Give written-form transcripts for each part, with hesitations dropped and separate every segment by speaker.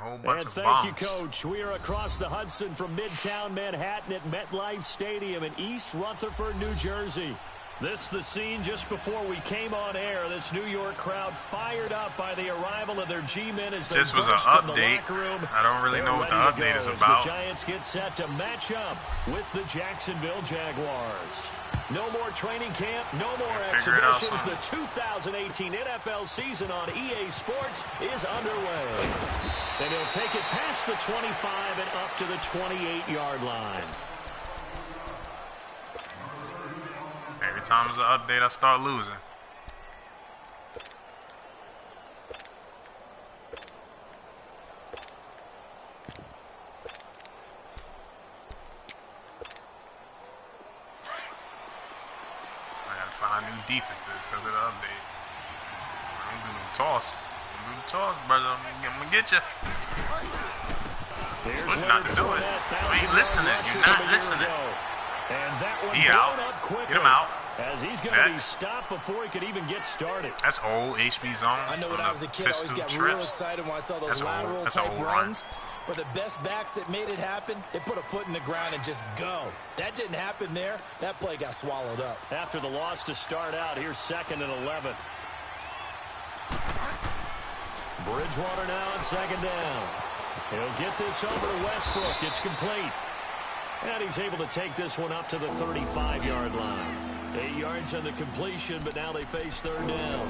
Speaker 1: whole bunch
Speaker 2: and
Speaker 1: of
Speaker 2: thank
Speaker 1: bombs.
Speaker 2: you, Coach. We are across the Hudson from Midtown Manhattan at MetLife Stadium in East Rutherford, New Jersey. This the scene just before we came on air. This New York crowd fired up by the arrival of their G-men as they
Speaker 1: This was an
Speaker 2: burst in the
Speaker 1: update.
Speaker 2: locker room.
Speaker 1: I don't really know what the
Speaker 2: They're ready to
Speaker 1: update
Speaker 2: go
Speaker 1: is
Speaker 2: as
Speaker 1: about.
Speaker 2: The Giants get set to match up with the Jacksonville Jaguars. No more training camp, no more exhibitions. The 2018 NFL season on EA Sports is underway. And he'll take it past the 25 and up to the 28-yard line.
Speaker 1: Every time there's an update, I start losing. I gotta find new defenses because of the update. I don't do no toss. I don't do the toss, brother. I'm gonna get you. What not to do it? You ain't listening. You're not listening.
Speaker 2: And that one
Speaker 1: He out.
Speaker 2: up quickly,
Speaker 1: Get him out.
Speaker 2: as he's going to be stopped before he could even get started.
Speaker 1: That's old HB zone.
Speaker 3: I know when I was a kid, I always got real excited when I saw those lateral type runs. But the best backs that made it happen, they put a foot in the ground and just go. That didn't happen there. That play got swallowed up.
Speaker 2: After the loss to start out, here's 2nd and 11. Bridgewater now on 2nd down. He'll get this over to Westbrook. It's complete. And he's able to take this one up to the 35-yard line. 8 yards on the completion, but now they face 3rd down.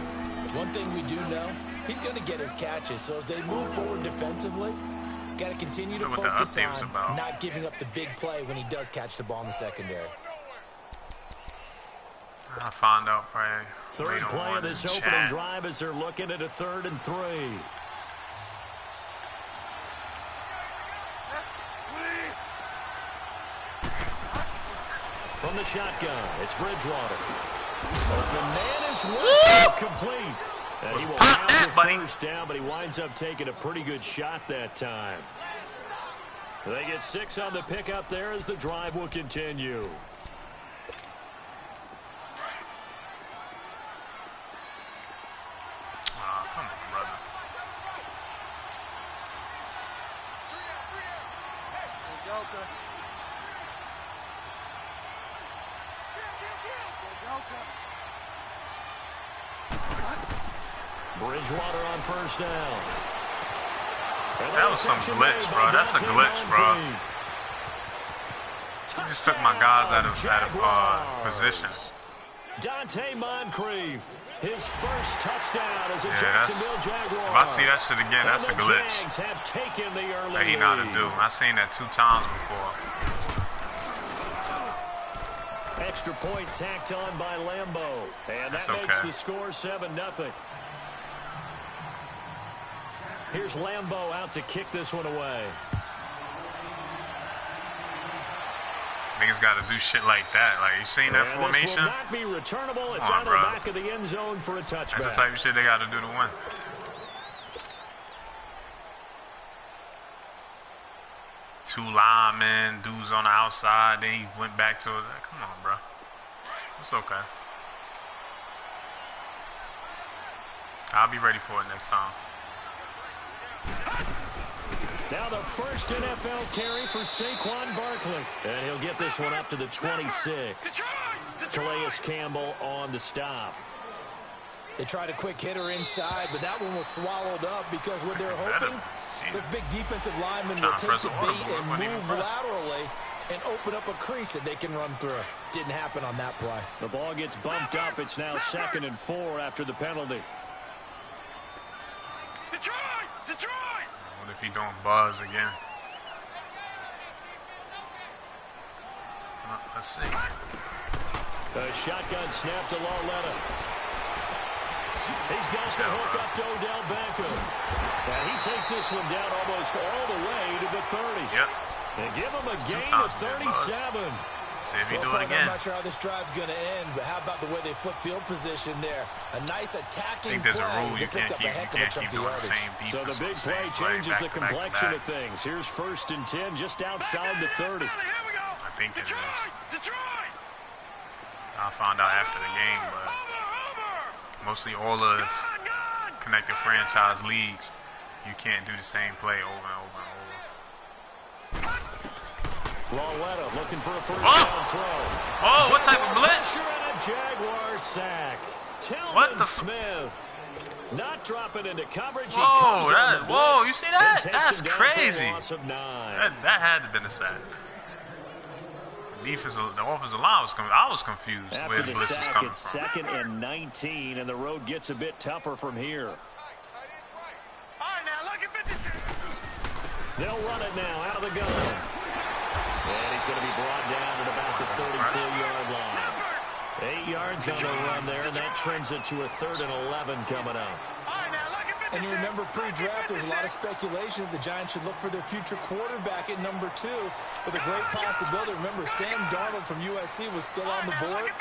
Speaker 3: One thing we do know, he's going to get his catches. So as they move forward defensively, got to continue to focus on not giving up the big play when he does catch the ball in the secondary.
Speaker 1: I'll find out probably.
Speaker 2: Third play of this opening drive as they're looking at a 3rd and 3. From the shotgun, it's Bridgewater. The man is complete. And he will have the first down, but he winds up taking a pretty good shot that time. They get 6 on the pickup there as the drive will continue.
Speaker 1: Oh, come on, brother.
Speaker 2: Bridgewater on 1st down.
Speaker 1: That was some glitch, bro. That's a glitch, bro. He just took my guys out of position.
Speaker 2: Dante Moncrief, his first touchdown as a Jacksonville Jaguar.
Speaker 1: If I see that shit again, that's a glitch.
Speaker 2: Have taken the early
Speaker 1: that he know how to do. I've seen that 2 times before.
Speaker 2: Extra point tacked on by Lambeau. And that makes the score 7-0. Here's Lambeau out to kick this one away.
Speaker 1: Niggas got to do shit like that. Like, you seen that formation?
Speaker 2: This will not be returnable. It's out of the back of the end zone for a touchback.
Speaker 1: That's the type of shit they got to do to win. Two linemen, dudes on the outside, then he went back to it. Come on, bro. It's okay. I'll be ready for it next time.
Speaker 2: Now the first NFL carry for Saquon Barkley. And he'll get this one up to the 26. Calais Campbell on the stop.
Speaker 3: They tried a quick hitter inside, but that one was swallowed up because what they're hoping, this big defensive lineman will take the bait and move laterally and open up a crease that they can run through. Didn't happen on that play.
Speaker 2: The ball gets bumped up. It's now 2nd and 4 after the penalty.
Speaker 1: Detroit! What if he don't buzz again? Let's see.
Speaker 2: A shotgun snap to Lauletta. He's got the hook up to Odell Beckham. And he takes this one down almost all the way to the 30.
Speaker 1: Yep.
Speaker 2: And give him a gain of 37.
Speaker 1: See if he do it again.
Speaker 3: I'm not sure how this drive's going to end, but how about the way they flip field position there? A nice attacking
Speaker 1: play. I think there's
Speaker 3: play.
Speaker 1: a rule you can't keep doing the same defense.
Speaker 2: So the big play changes the complexion of things. Here's 1st and 10 just outside the 30.
Speaker 1: I think it is. I'll find out after the game, but mostly all of us connected franchise leagues you can't do the same play over and over and over.
Speaker 2: Rowetta looking for a first down throw.
Speaker 1: Oh, what type of blitz?
Speaker 2: And a Jaguar sack.
Speaker 1: What the
Speaker 2: Smith not dropping into coverage.
Speaker 1: Whoa, you see that? That's crazy. That had to have been a sack. The offensive line was I was confused where the blitz was coming from.
Speaker 2: It's 2nd and 19, and the road gets a bit tougher from here. They'll run it now out of the gun. And he's going to be brought down at about the 33-yard line. 8 yards on the run there, and that trims it to a 3rd and 11 coming up.
Speaker 3: And you remember pre-draft, there was a lot of speculation that the Giants should look for their future quarterback at number 2 with a great possibility. Remember, Sam Darnold from USC was still on the board,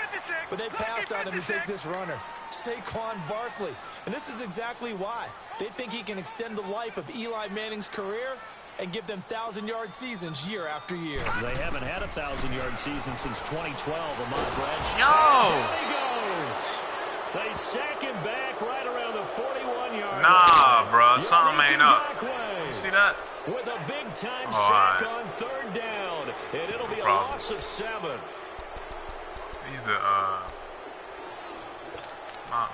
Speaker 3: but they passed on him to take this runner, Saquon Barkley. And this is exactly why. They think he can extend the life of Eli Manning's career and give them 1,000-yard seasons year after year.
Speaker 2: They haven't had a 1,000-yard season since 2012, Ahmad Bradshaw.
Speaker 1: Yo!
Speaker 2: Down he goes! They sack him back right around the 41-yard line.
Speaker 1: Nah, bro, something ain't up. You see that?
Speaker 2: With a big-time sack on 3rd down, and it'll be a loss of 7.
Speaker 1: He's the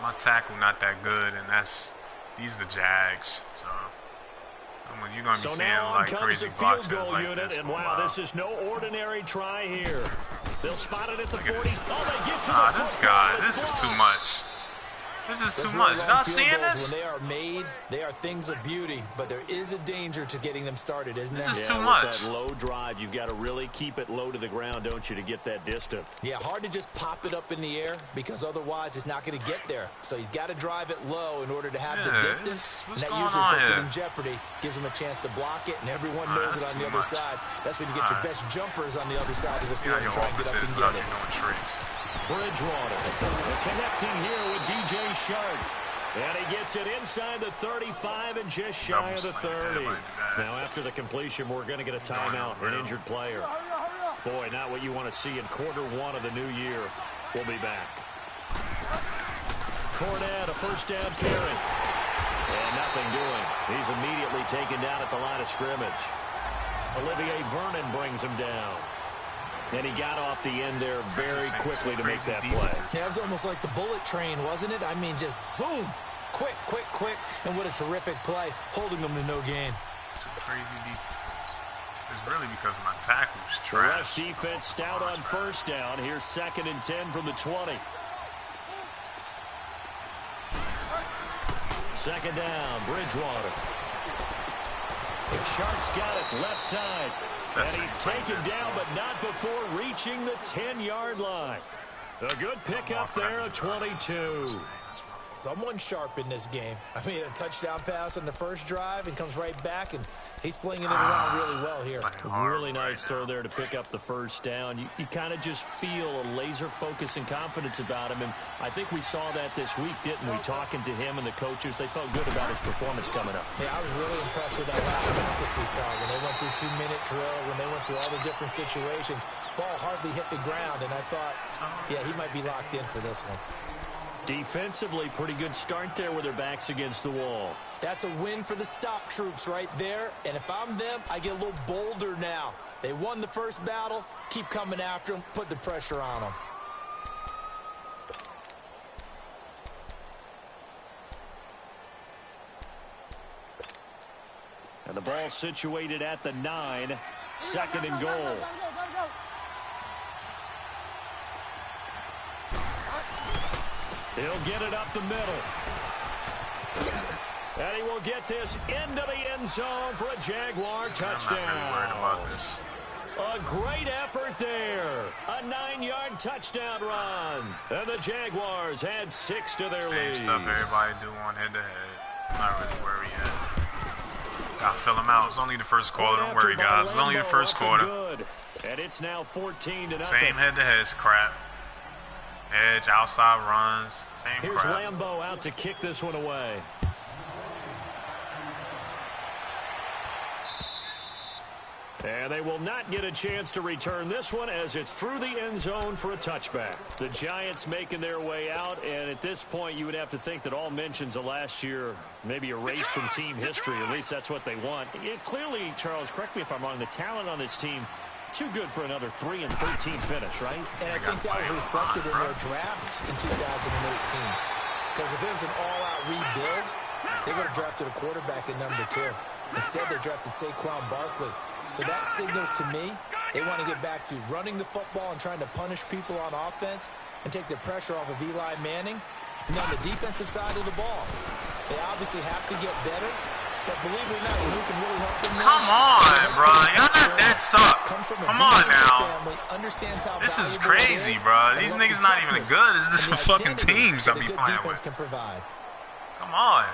Speaker 1: my tackle not that good, and these the Jags. So I mean, you're gonna be seeing like crazy box goals like this.
Speaker 2: And wow, this is no ordinary try here. They'll spot it at the 40. Oh, they get to the
Speaker 1: this guy, this is too much. This is too much. Y'all seeing this?
Speaker 3: When they are made, they are things of beauty, but there is a danger to getting them started, isn't there?
Speaker 1: This is too much.
Speaker 2: With that low drive, you've got to really keep it low to the ground, don't you, to get that distance?
Speaker 3: Yeah, hard to just pop it up in the air because otherwise it's not going to get there. So he's got to drive it low in order to have the distance. And that usually puts it in jeopardy, gives him a chance to block it, and everyone knows it on the other side. That's when you get your best jumpers on the other side of the field and try and get up and get it.
Speaker 2: Bridgewater connecting here with DJ Shark. And he gets it inside the 35 and just shy of the 30. Now after the completion, we're going to get a timeout, an injured player. Boy, not what you want to see in Q1 of the new year. We'll be back. Fournette, a first down carry. And nothing doing. He's immediately taken down at the line of scrimmage. Olivier Vernon brings him down. And he got off the end there very quickly to make that play.
Speaker 3: Yeah, it was almost like the bullet train, wasn't it? I mean, just zoom. Quick, quick, quick. And what a terrific play, holding them to no gain.
Speaker 1: Some crazy defenses. It's really because my tackle's trash.
Speaker 2: The rush defense stout on first down. Here's 2nd and 10 from the 20. 2nd down, Bridgewater. Shark's got it left side. And he's taken down, but not before reaching the 10-yard line. A good pickup there, a 22.
Speaker 3: Someone sharp in this game. I mean, a touchdown pass on the first drive and comes right back, and he's flinging it around really well here.
Speaker 2: Really nice throw there to pick up the first down. You kind of just feel a laser focus and confidence about him, and I think we saw that this week, didn't we? Talking to him and the coaches, they felt good about his performance coming up.
Speaker 3: Yeah, I was really impressed with that last practice we saw when they went through 2-minute drill, when they went through all the different situations. Ball hardly hit the ground, and I thought, yeah, he might be locked in for this one.
Speaker 2: Defensively, pretty good start there with their backs against the wall.
Speaker 3: That's a win for the stop troops right there. And if I'm them, I get a little bolder now. They won the first battle. Keep coming after them. Put the pressure on them.
Speaker 2: And the ball situated at the 9. 2nd and goal. He'll get it up the middle. And he will get this into the end zone for a Jaguar touchdown.
Speaker 1: I'm not really worried about this.
Speaker 2: A great effort there. A 9-yard touchdown run. And the Jaguars add 6 to their lead.
Speaker 1: Same stuff everybody do on head-to-head. Not really worried yet. Gotta fill them out. It's only the first quarter. Don't worry, guys. It's only the first quarter.
Speaker 2: Good. And it's now 14-0.
Speaker 1: Same head-to-head's crap. Edge, outside runs, same
Speaker 2: Here's
Speaker 1: crap.
Speaker 2: Lambeau out to kick this one away. And they will not get a chance to return this one as it's through the end zone for a touchback. The Giants making their way out, and at this point you would have to think that all mentions of last year maybe erased from team history. At least that's what they want. Clearly, Charles, correct me if I'm wrong, the talent on this team too good for another 3-13 finish, right?
Speaker 3: And I think that was reflected in their draft in 2018. Because if it was an all-out rebuild, they would have drafted a quarterback at number 2. Instead, they drafted Saquon Barkley. So that signals to me they want to get back to running the football and trying to punish people on offense and take the pressure off of Eli Manning. And on the defensive side of the ball, they obviously have to get better. But believe it or not, who can really help them?
Speaker 1: Come on, bro. Y'all not that suck. Come on now. This is crazy, bro. These niggas not even good. It's just some fucking teams I'll be playing with. Come on.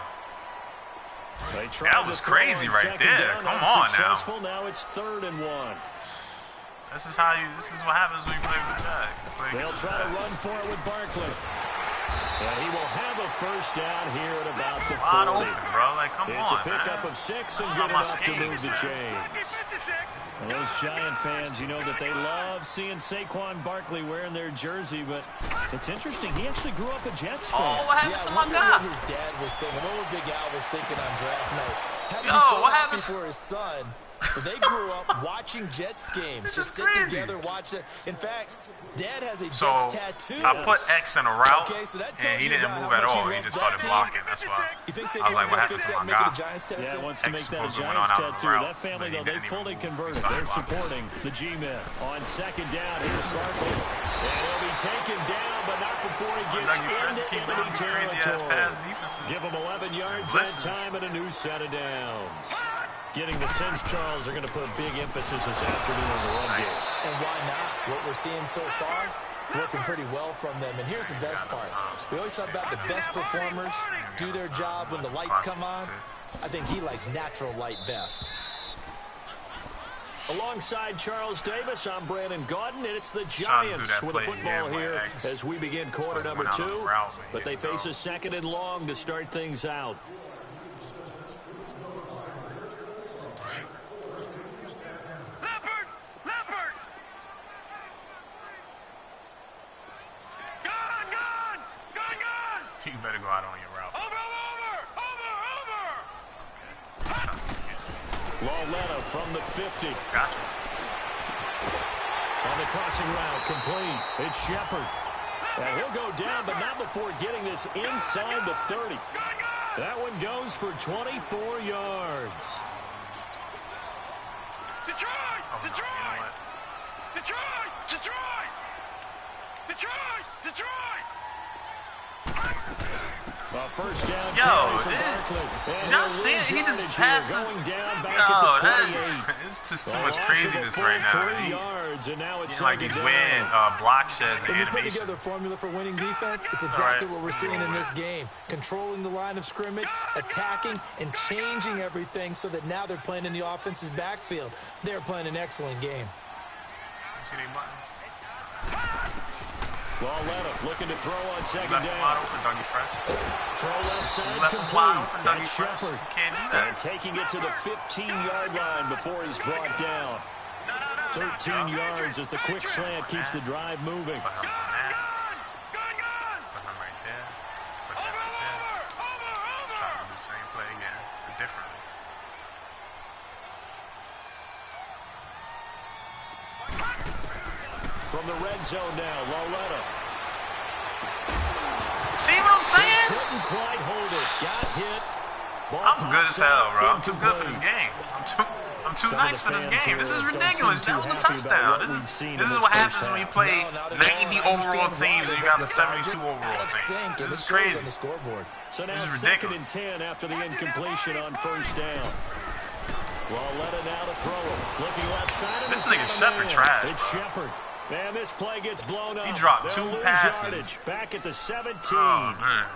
Speaker 1: That was crazy right there. Come on now.
Speaker 2: Now it's 3rd and 1.
Speaker 1: This is what happens when you play with Jack.
Speaker 2: They'll try to run for it with Barkley. And he will have a first down here at about the 40.
Speaker 1: Open, bro. Like, come
Speaker 2: it's
Speaker 1: on,
Speaker 2: a pickup
Speaker 1: man.
Speaker 2: of 6 and good enough to move the chains. And those Giant fans, you know that they love seeing Saquon Barkley wearing their jersey, but it's interesting. He actually grew up a Jets fan.
Speaker 1: Oh, what happened to my guy?
Speaker 3: What his dad was thinking. What Big Al was thinking on draft night.
Speaker 1: Yo, what happened
Speaker 3: for his son? They grew up watching Jets games. Just sit together, watch it. In fact, Dad has a Jets tattoo.
Speaker 1: I put X in a route,
Speaker 3: so
Speaker 1: and he didn't move at all. He just started blocking. That's why. I was like, what happened to my guy?
Speaker 2: Yeah, wants to make that a Giants tattoo. That family, though, they fully converted. They're supporting the G-men. On 2nd down, here's Barkley. And he'll be taken down, but not before he gets into enemy territory. Give him 11 yards that time and a new set of downs. Getting the sense, Charles, are going to put big emphasis this afternoon on the run game.
Speaker 3: And why not? What we're seeing so far, working pretty well from them. And here's the best part. We always talk about the best performers do their job when the lights come on. I think he likes natural light best.
Speaker 2: Alongside Charles Davis, I'm Brandon Gaudin, and it's the Giants with a football here as we begin quarter number 2. But they face a 2nd and long to start things out.
Speaker 1: You better go out on your route.
Speaker 2: Lauletta from the 50.
Speaker 1: Gotcha.
Speaker 2: On the crossing route, complete. It's Shepard. And he'll go down, but not before getting this inside the 30. That one goes for 24 yards.
Speaker 4: Detroit! Detroit! Detroit! Detroit! Detroit! Detroit!
Speaker 2: First down.
Speaker 1: Yo, y'all see it? He just passed
Speaker 2: going down back
Speaker 1: at
Speaker 2: the 28.
Speaker 1: It's just too much craziness right now.
Speaker 2: 3 yards, and now it's
Speaker 1: like he's winning block sheds and
Speaker 3: when you put
Speaker 1: animation.
Speaker 3: together a formula for winning defense, it's exactly what we're seeing in this game. Controlling the line of scrimmage, attacking, and changing everything so that now they're playing in the offense's backfield. They're playing an excellent game.
Speaker 1: See they buttons?
Speaker 2: Lauletta looking to throw on 2nd down.
Speaker 1: Throw
Speaker 2: left side complete. That's Shepard.
Speaker 1: Can't do that.
Speaker 2: And taking it to the 15-yard line before he's brought down. 13 yards as the quick slant keeps the drive moving. From the red zone now, Lauletta.
Speaker 1: See what I'm saying?
Speaker 2: Couldn't quite hold it. Got hit.
Speaker 1: I'm good as hell, bro. I'm too good for this game. I'm too nice for this game. This is ridiculous. That was a touchdon. This is what happens when you play 90 overall teams and you got the 72 overall team. This is crazy.
Speaker 2: So now 2nd and 10 after the incompletion on first down. Lauletta now to throw it. Looking left side.
Speaker 1: This nigga Shepard trash.
Speaker 2: It's Shepard. And this play gets blown up.
Speaker 1: He dropped 2 passes.
Speaker 2: Yardage. Back at the 17.
Speaker 1: Oh, man.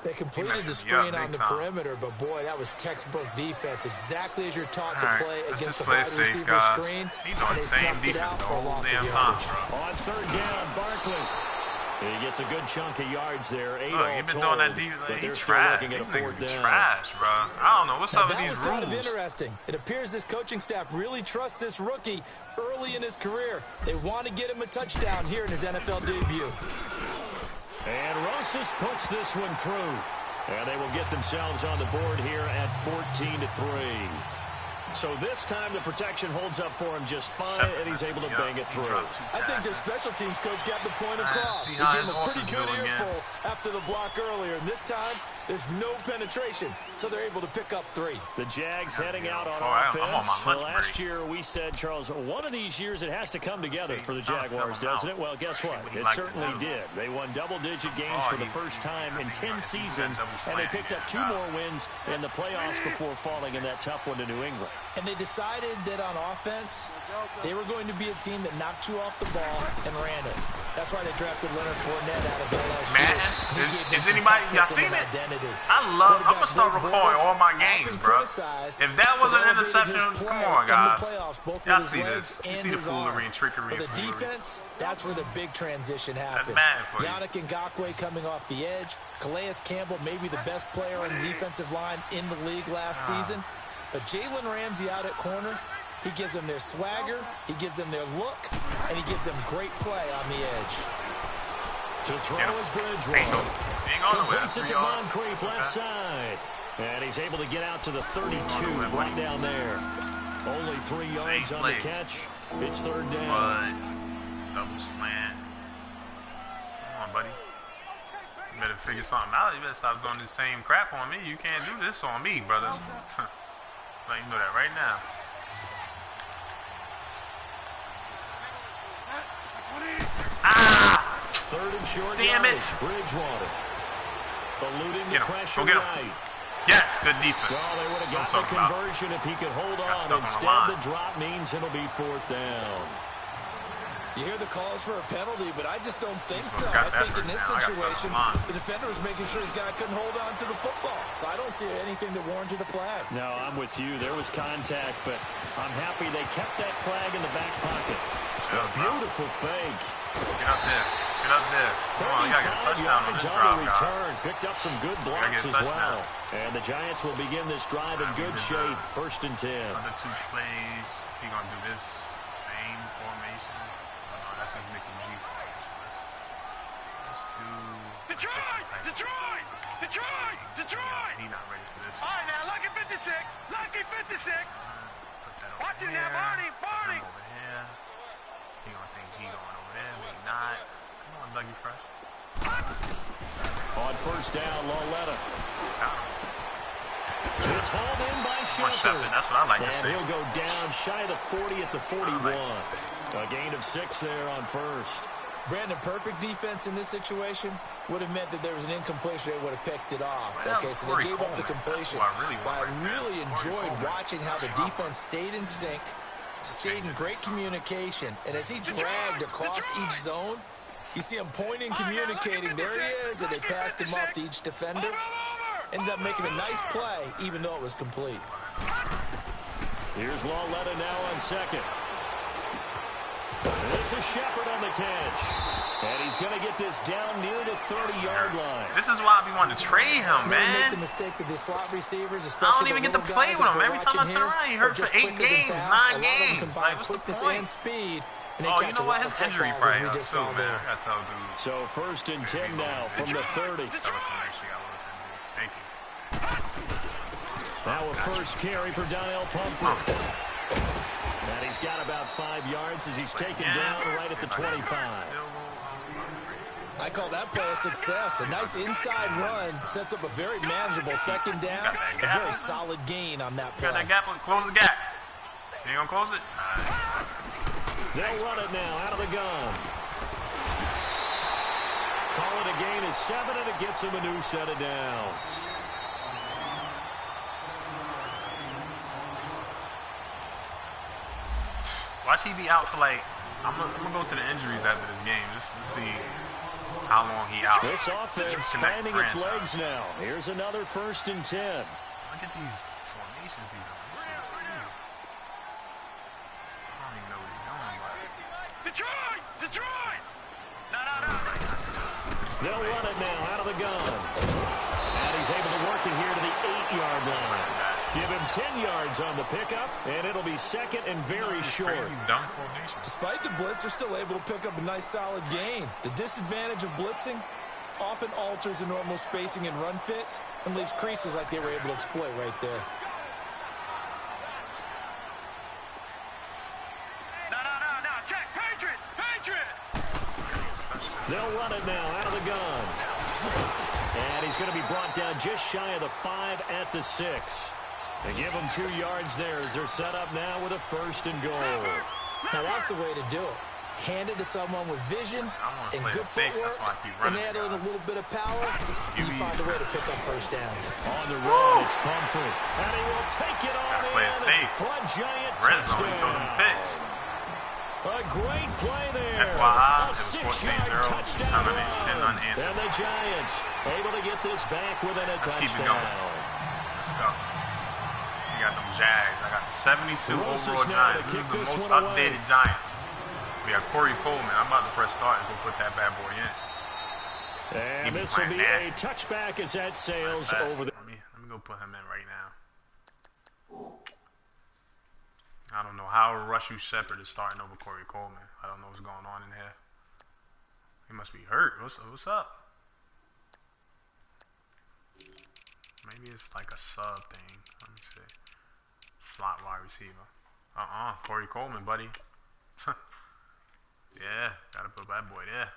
Speaker 3: They completed the screen on the perimeter, but boy, that was textbook defense. Exactly as you're taught to play against a wide receiver screen.
Speaker 1: He's on the same defense the whole damn time, bro.
Speaker 2: On 3rd down, Barkley. He gets a good chunk of yards there. 8
Speaker 1: Look,
Speaker 2: all
Speaker 1: you've been
Speaker 2: told,
Speaker 1: doing that defense.
Speaker 2: but they're still
Speaker 1: Trash.
Speaker 2: looking at a
Speaker 1: These niggas
Speaker 2: fourth
Speaker 1: be
Speaker 2: down.
Speaker 1: trash, bro. I don't know what's up with these rules.
Speaker 3: That was kind of interesting. It appears this coaching staff really trusts this rookie early in his career. They want to get him a touchdown here in his NFL debut.
Speaker 2: And Rosas puts this one through. And they will get themselves on the board here at 14-3. So this time the protection holds up for him just fine, and he's able to bang it through.
Speaker 3: I think their special teams coach got the point across. He gave him a pretty good earful after the block earlier, and this time there's no penetration, so they're able to pick up 3.
Speaker 2: The Jags heading out on offense. Well, last year we said, Charles, one of these years it has to come together for the Jaguars, doesn't it? Well, guess what? It certainly did. They won double-digit games for the first time in 10 seasons, and they picked up 2 more wins in the playoffs before falling in that tough one to New England.
Speaker 3: And they decided that on offense, they were going to be a team that knocked you off the ball and ran it. That's why they drafted Leonard Fournette out of LSU.
Speaker 1: Madden? Is anybody, y'all seen it? I'm going to start recording all my games, bro. If that was an interception, come on, guys. Y'all see this. You see the foolery and trickery.
Speaker 3: For the defense, that's where the big transition happened.
Speaker 1: That's bad for you.
Speaker 3: Yannick Ngakoue coming off the edge. Calais Campbell, maybe the best player on the defensive line in the league last season. But Jalen Ramsey out at corner, he gives them their swagger, he gives them their look, and he gives them great play on the edge.
Speaker 2: To throw his Bridgewater. Completes it to Moncrief left side. And he's able to get out to the 32 right down there. Only 3 yards on the catch. It's 3rd down.
Speaker 1: Double slant. Come on, buddy. You better figure something out. You better stop doing the same crap on me. You can't do this on me, brother. Let you know that right now. Ah!
Speaker 2: 3rd and short.
Speaker 1: Damn it!
Speaker 2: Bridgewater. Eluding the pressure.
Speaker 1: Go get him.
Speaker 2: Right.
Speaker 1: Yes, good defense.
Speaker 2: Well, they would have got the conversion if he could hold on. Instead, the drop means it'll be 4th down.
Speaker 3: You hear the calls for a penalty, but I just don't think so. I think in this situation, the defender was making sure his guy couldn't hold on to the football. So I don't see anything that warranted a flag.
Speaker 2: No, I'm with you. There was contact, but I'm happy they kept that flag in the back pocket. A beautiful fake.
Speaker 1: Get up there. Let's get up there. Come on, you got to get a touchdown on this drive, guys.
Speaker 2: Picked up some good blocks as well. And the Giants will begin this drive in good shape. 1st and 10.
Speaker 1: Another 2 plays. He's going to do this same formation. That's his Mickey G formation. Let's do
Speaker 4: Detroit! Detroit! Detroit! Detroit!
Speaker 1: He's not ready for this.
Speaker 4: All right, now, lucky 56. Lucky 56. Watch it now, Barney. Barney.
Speaker 1: Over here. He gonna think he going over there. Maybe not. Come on, Dougie Fresh.
Speaker 2: On 1st down, Lauletta. It's hauled in by Shepard.
Speaker 1: That's what I like to see.
Speaker 2: And he'll go down shy of the 40 at the 41. A gain of 6 there on 1st.
Speaker 3: Brandon, perfect defense in this situation would have meant that there was an incompletion. They would have picked it off. Okay, so they gave up the completion. But I really enjoyed watching how the defense stayed in sync, stayed in great communication. And as he dragged across each zone, you see him pointing, communicating. There he is, and they passed him off to each defender. Ended up making a nice play, even though it was complete.
Speaker 2: Here's Lauletta now on 2nd. This is Shepard on the catch. And he's going to get this down near the 30-yard line.
Speaker 1: This is why we want to trade him, man.
Speaker 3: Make the mistake that the slot receivers,
Speaker 1: I don't even get to play with him. Every time I turn around, he hurt for 8 games, 9 games. Like, what's the point?
Speaker 3: Speed,
Speaker 1: oh, you know what? His injury probably helps too, man. I got to tell dude.
Speaker 2: So 1st and 10 now from the 30.
Speaker 1: Thank you.
Speaker 2: Now a 1st carry for Donnell Pumphrey. And he's got about 5 yards as he's taken down right at the 25.
Speaker 3: I call that play a success. A nice inside run sets up a very manageable 2nd down. A very solid gain on that play.
Speaker 1: Got that gap. Close the gap. You ain't gonna close it?
Speaker 2: They'll run it now out of the gun. Call it a gain of 7, and it gets him a new set of downs.
Speaker 1: Watch he be out for like, I'm gonna go to the injuries after this game just to see how long he out.
Speaker 2: This offense finding its legs now. Here's another 1st and 10.
Speaker 1: Look at these formations he's doing. I don't even know what he's doing.
Speaker 4: Detroit! Detroit! No.
Speaker 2: They'll run it now out of the gun. And he's able to work it here to the 8-yard line. Give him 10 yards on the pickup, and it'll be second and very short.
Speaker 3: Despite the blitz, they're still able to pick up a nice solid gain. The disadvantage of blitzing often alters the normal spacing and run fits and leaves creases like they were able to exploit right there.
Speaker 4: No. Check. Patriot.
Speaker 2: They'll run it now out of the gun. And he's going to be brought down just shy of the 5 at the 6. They give him 2 yards there as they're set up now with a 1st and goal.
Speaker 3: Now that's the way to do it. Hand it to someone with vision and good footwork, and add in a little bit of power, and you find a way to pick up first downs.
Speaker 2: On the run, it's Pumphrey. And he will take it on in for a giant touchdown. A great play there.
Speaker 1: FYI,
Speaker 2: a 6-yard touchdown run. And the Giants able to get this back within a touchdown.
Speaker 1: Keep it going. Let's go. You got them Jags. I got the 72 overall Giants. This is the most updated Giants. We got Corey Coleman. I'm about to press start and go put that bad boy in.
Speaker 2: And this will be a touchback as that sails over the...
Speaker 1: Let me go put him in right now. I don't know how Rushu Shepard is starting over Corey Coleman. I don't know what's going on in here. He must be hurt. What's up? Maybe it's like a sub thing. Let me see. Slot wide receiver. Corey Coleman, buddy. Yeah, gotta put that boy there.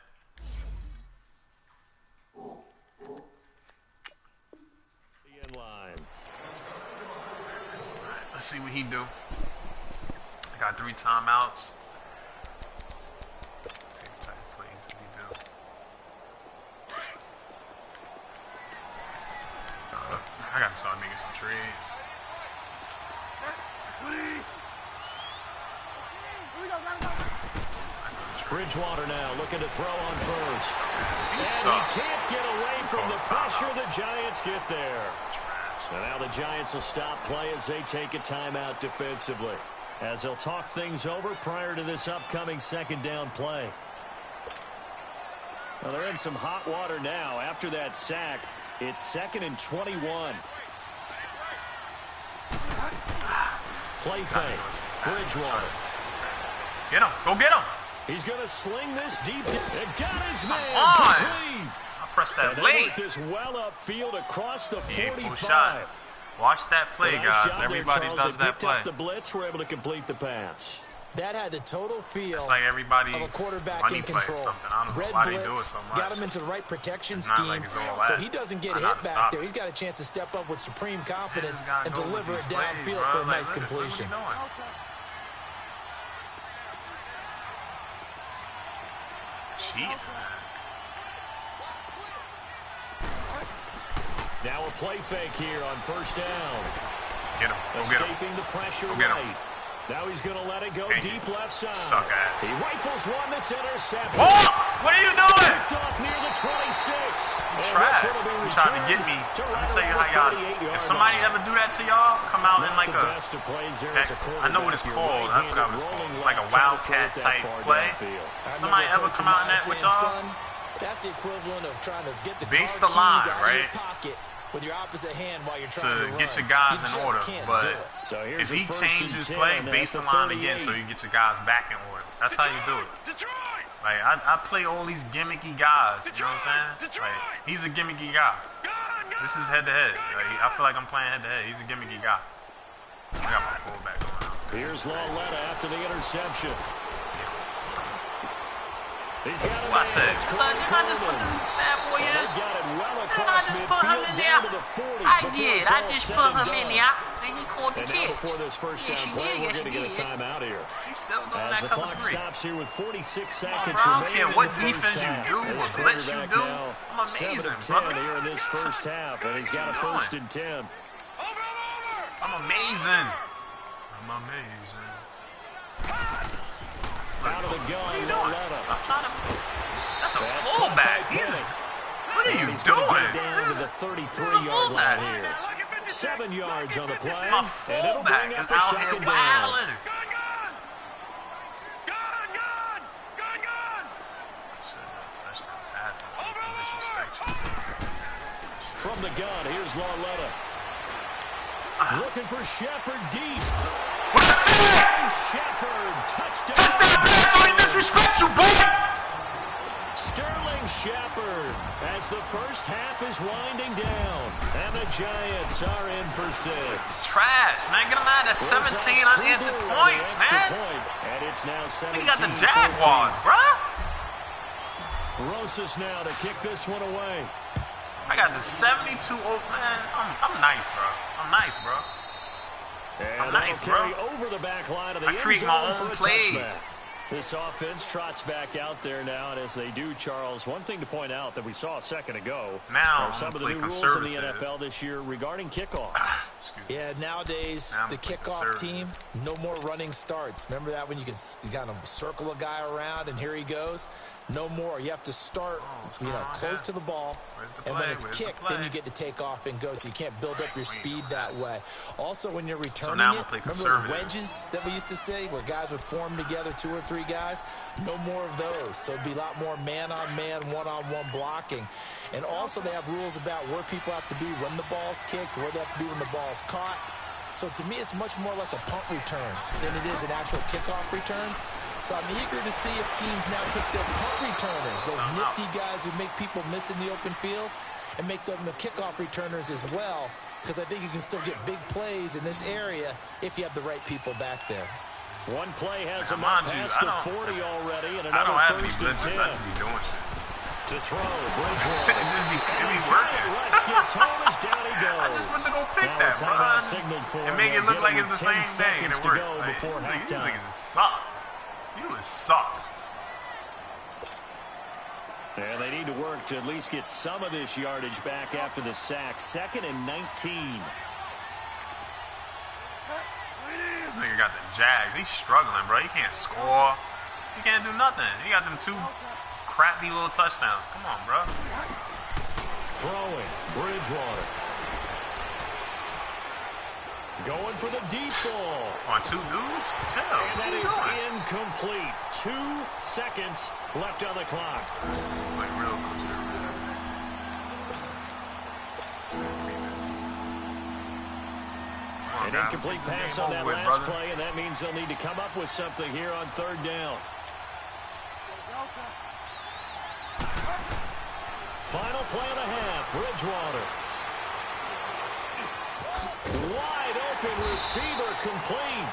Speaker 2: The end line.
Speaker 1: Alright, let's see what he do. I got 3 timeouts. Let's see what type of plays he do. I gotta start making some trades.
Speaker 2: Bridgewater now looking to throw on first. And he can't get away from the pressure. The Giants get there. And now the Giants will stop play as they take a timeout defensively, as they'll talk things over prior to this upcoming 2nd down play. Well, they're in some hot water now. After that sack, it's 2nd and 21. Play fake. Bridgewater.
Speaker 1: Get him. Go get him.
Speaker 2: He's going to sling this deep. It got his man.
Speaker 1: I pressed that late.
Speaker 2: This well upfield across the 45.
Speaker 1: Shot. Watch that play, guys. Everybody does that play.
Speaker 2: Up the blitz, we're able to complete the pass.
Speaker 3: That had the total feel
Speaker 1: it's like everybody
Speaker 3: of a quarterback in control.
Speaker 1: I don't know why they do it so much.
Speaker 3: Got him into the right protection scheme, like so he doesn't get hit back there. He's got a chance to step up with supreme confidence and deliver it downfield for a nice completion.
Speaker 2: Now a play fake here on 1st down.
Speaker 1: Get him. Go
Speaker 2: escaping the pressure right. Now he's going to let it go deep left side.
Speaker 1: Suck ass.
Speaker 2: He rifles one that's intercepted.
Speaker 1: Whoa! What are you doing?
Speaker 2: Picked off near the 26.
Speaker 1: Trash. You trying to get me. Let me tell you how y'all. If somebody ever do that to y'all, come out in like a. I know what it's called. I forgot what it's called. It's like a wildcat type play. Somebody ever come out in that with y'all?
Speaker 3: That's the equivalent of trying to get the
Speaker 1: base
Speaker 3: car
Speaker 1: the line,
Speaker 3: keys out
Speaker 1: right?
Speaker 3: of your pocket with your opposite hand while you're trying to
Speaker 1: get
Speaker 3: run.
Speaker 1: your guys
Speaker 3: you
Speaker 1: in order. But if he changes play, base the line again so you get your guys back in order. That's how you do it. Like I play all these gimmicky guys. You know what I'm saying? Like he's a gimmicky guy. This is head to head. Like, I feel like I'm playing head to head. He's a gimmicky guy. I got my fullback going out.
Speaker 2: Here's Lawletta after the interception. He's got it.
Speaker 1: What I said? Didn't I just put this bad boy in? Didn't I just put him in there? I did. I just put him in there. Then he called the catch.
Speaker 2: Before this first down play, we're going to get a timeout here.
Speaker 1: He's still going
Speaker 2: as
Speaker 1: that
Speaker 2: the
Speaker 1: cover
Speaker 2: clock
Speaker 1: 3.
Speaker 2: stops here with 46 seconds
Speaker 1: I don't
Speaker 2: remaining.
Speaker 1: care what defense you do, what blitz you do. I'm amazing,
Speaker 2: 7-10
Speaker 1: brother.
Speaker 2: here in this first half, and he's got a 1st and 10.
Speaker 1: I'm amazing. I'm amazing.
Speaker 2: Out of the gun, Lawletta.
Speaker 1: That's a fullback. What are you doing?
Speaker 2: Down to the 33-yard line here. 7 yards on the play.
Speaker 1: My fullback is out here wilding.
Speaker 2: from the gun. Here's Lauletta. Looking for Shepard deep. Shepard, touchdown.
Speaker 1: Touchdown pass, don't disrespect you, boy.
Speaker 2: Sterling Shepard as the first half is winding down. And the Giants are in for 6.
Speaker 1: Trash, man. Get them out of 17 unanswered points, man.
Speaker 2: And it's now 17.
Speaker 1: He got the Jaguars, bro.
Speaker 2: Rosas now to kick this one away.
Speaker 1: I got the 72. Oh, man. I'm nice, bro. I'm nice, bro. I'm nice, bro.
Speaker 2: Over the back line of the
Speaker 1: I create my own plays.
Speaker 2: This offense trots back out there now, and as they do, Charles, one thing to point out that we saw a second ago are some of the new rules in the NFL this year regarding kickoffs.
Speaker 3: Yeah, nowadays, the kickoff team, no more running starts. Remember that when you kind of circle a guy around and here he goes? No more. You have to start, close to the ball, and when it's kicked, then you get to take off and go, so you can't build up your speed that way. Also, when you're returning remember those wedges that we used to say where guys would form together, 2 or 3 guys? No more of those. So it'd be a lot more man-on-man, one-on-one blocking. And also, they have rules about where people have to be when the ball's kicked, where they have to be when the ball's caught. So to me, it's much more like a punt return than it is an actual kickoff return. So I'm eager to see if teams now take their punt returners, those nifty guys who make people miss in the open field, and make them the kickoff returners as well, because I think you can still get big plays in this area if you have the right people back there.
Speaker 2: One play has him up past the 40 already, and another first and 10. To throw, Bridgewater.
Speaker 1: It be working.
Speaker 2: Gets home as down he goes.
Speaker 1: I just went to go pick that, bro. And make it look like it's the same thing, and it worked.
Speaker 2: Before halftime.
Speaker 1: You niggas suck. You suck.
Speaker 2: And they need to work to at least get some of this yardage back after the sack. 2nd and 19.
Speaker 1: This nigga got the Jags. He's struggling, bro. He can't score. He can't do nothing. He got them 2 crappy little touchdowns. Come on, bro.
Speaker 2: Throwing. Bridgewater. Going for the deep ball.
Speaker 1: On 2 dudes? Chill.
Speaker 2: And that is incomplete. 2 seconds left on the clock.
Speaker 1: Like real close here.
Speaker 2: An incomplete pass on that last play, and that means they'll need to come up with something here on 3rd down. Final play and a half. Bridgewater. Wide open receiver complete.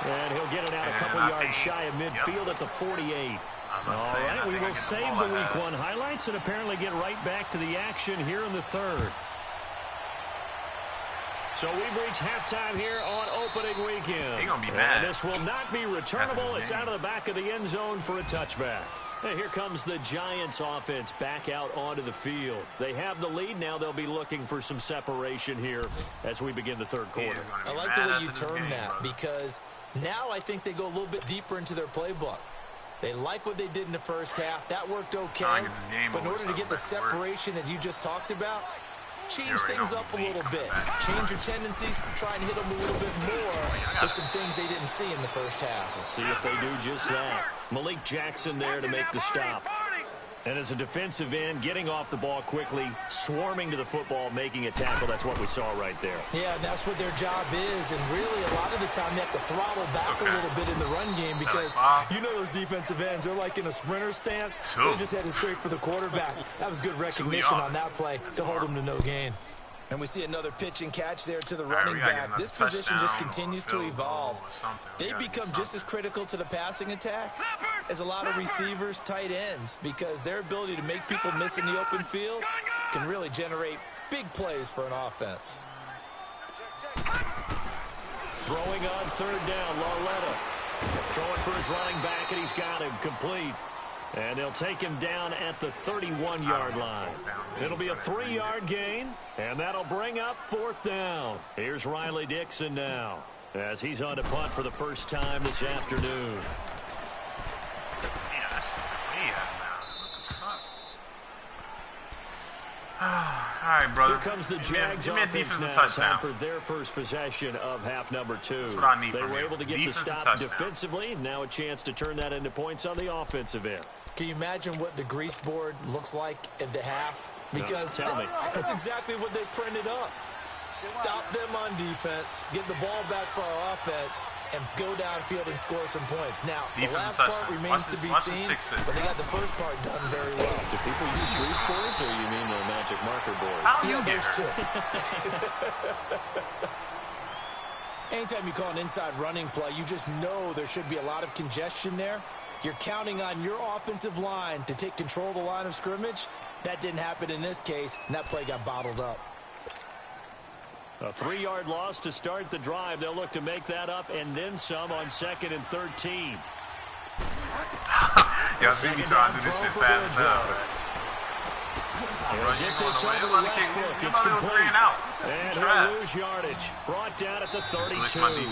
Speaker 2: And he'll get it out a couple yards shy of midfield at the 48. All right, we will save the Week 1 highlights and apparently get right back to the action here in the 3rd. So we've reached halftime here on opening weekend.
Speaker 1: He's going to be mad.
Speaker 2: And this will not be returnable. It's out of the back of the end zone for a touchback. And here comes the Giants offense back out onto the field. They have the lead. Now they'll be looking for some separation here as we begin the 3rd quarter.
Speaker 3: I like the way you term that because now I think they go a little bit deeper into their playbook. They like what they did in the first half. That worked okay. But in order to get the separation that you just talked about, change things up a little bit. Change your tendencies. Try and hit them a little bit more with some things they didn't see in the first half.
Speaker 2: We'll see if they do just that. Malik Jackson there to make the stop. And as a defensive end, getting off the ball quickly, swarming to the football, making a tackle. That's what we saw right there.
Speaker 3: Yeah, and that's what their job is. And really, a lot of the time, they have to throttle back a little bit in the run game because you know those defensive ends, they're like in a sprinter stance. They're just headed straight for the quarterback. That was good recognition on that play to hold them to no gain. And we see another pitch and catch there to the running back. This position just continues to evolve. They become just as critical to the passing attack as a lot of receivers, tight ends, because their ability to make people miss in the open field can really generate big plays for an offense.
Speaker 2: Throwing on 3rd down, Lauletta. Throwing for his running back, and he's got him complete. And they'll take him down at the 31-yard line. It'll be a 3-yard gain, and that'll bring up 4th down. Here's Riley Dixon now as he's on to punt for the first time this afternoon.
Speaker 1: All right, brother.
Speaker 2: Here comes the Jags offense now. Time for their first possession of half number 2.
Speaker 1: That's what I need
Speaker 2: they
Speaker 1: from
Speaker 2: were
Speaker 1: you.
Speaker 2: able to get the stop defensively. Now a chance to turn that into points on the offensive end.
Speaker 3: Can you imagine what the grease board looks like at the half Because that's exactly what they printed up. Stop them on defense, get the ball back for our offense, and go downfield and score some points. Now, the last part remains to be seen, but they got the first part done very well.
Speaker 2: Do people use grease boards, or you mean the magic marker board?
Speaker 3: Yeah, those two. Anytime you call an inside running play, you just know there should be a lot of congestion there. You're counting on your offensive line to take control of the line of scrimmage. That didn't happen in this case, and that play got bottled up.
Speaker 2: A 3-yard loss to start the drive. They'll look to make that up and then some on 2nd and 13.
Speaker 1: Y'all see me trying to do this shit fast as hell.
Speaker 2: He'll get this over to Westbrook. It's complete. And he'll lose yardage. Brought down at the 32.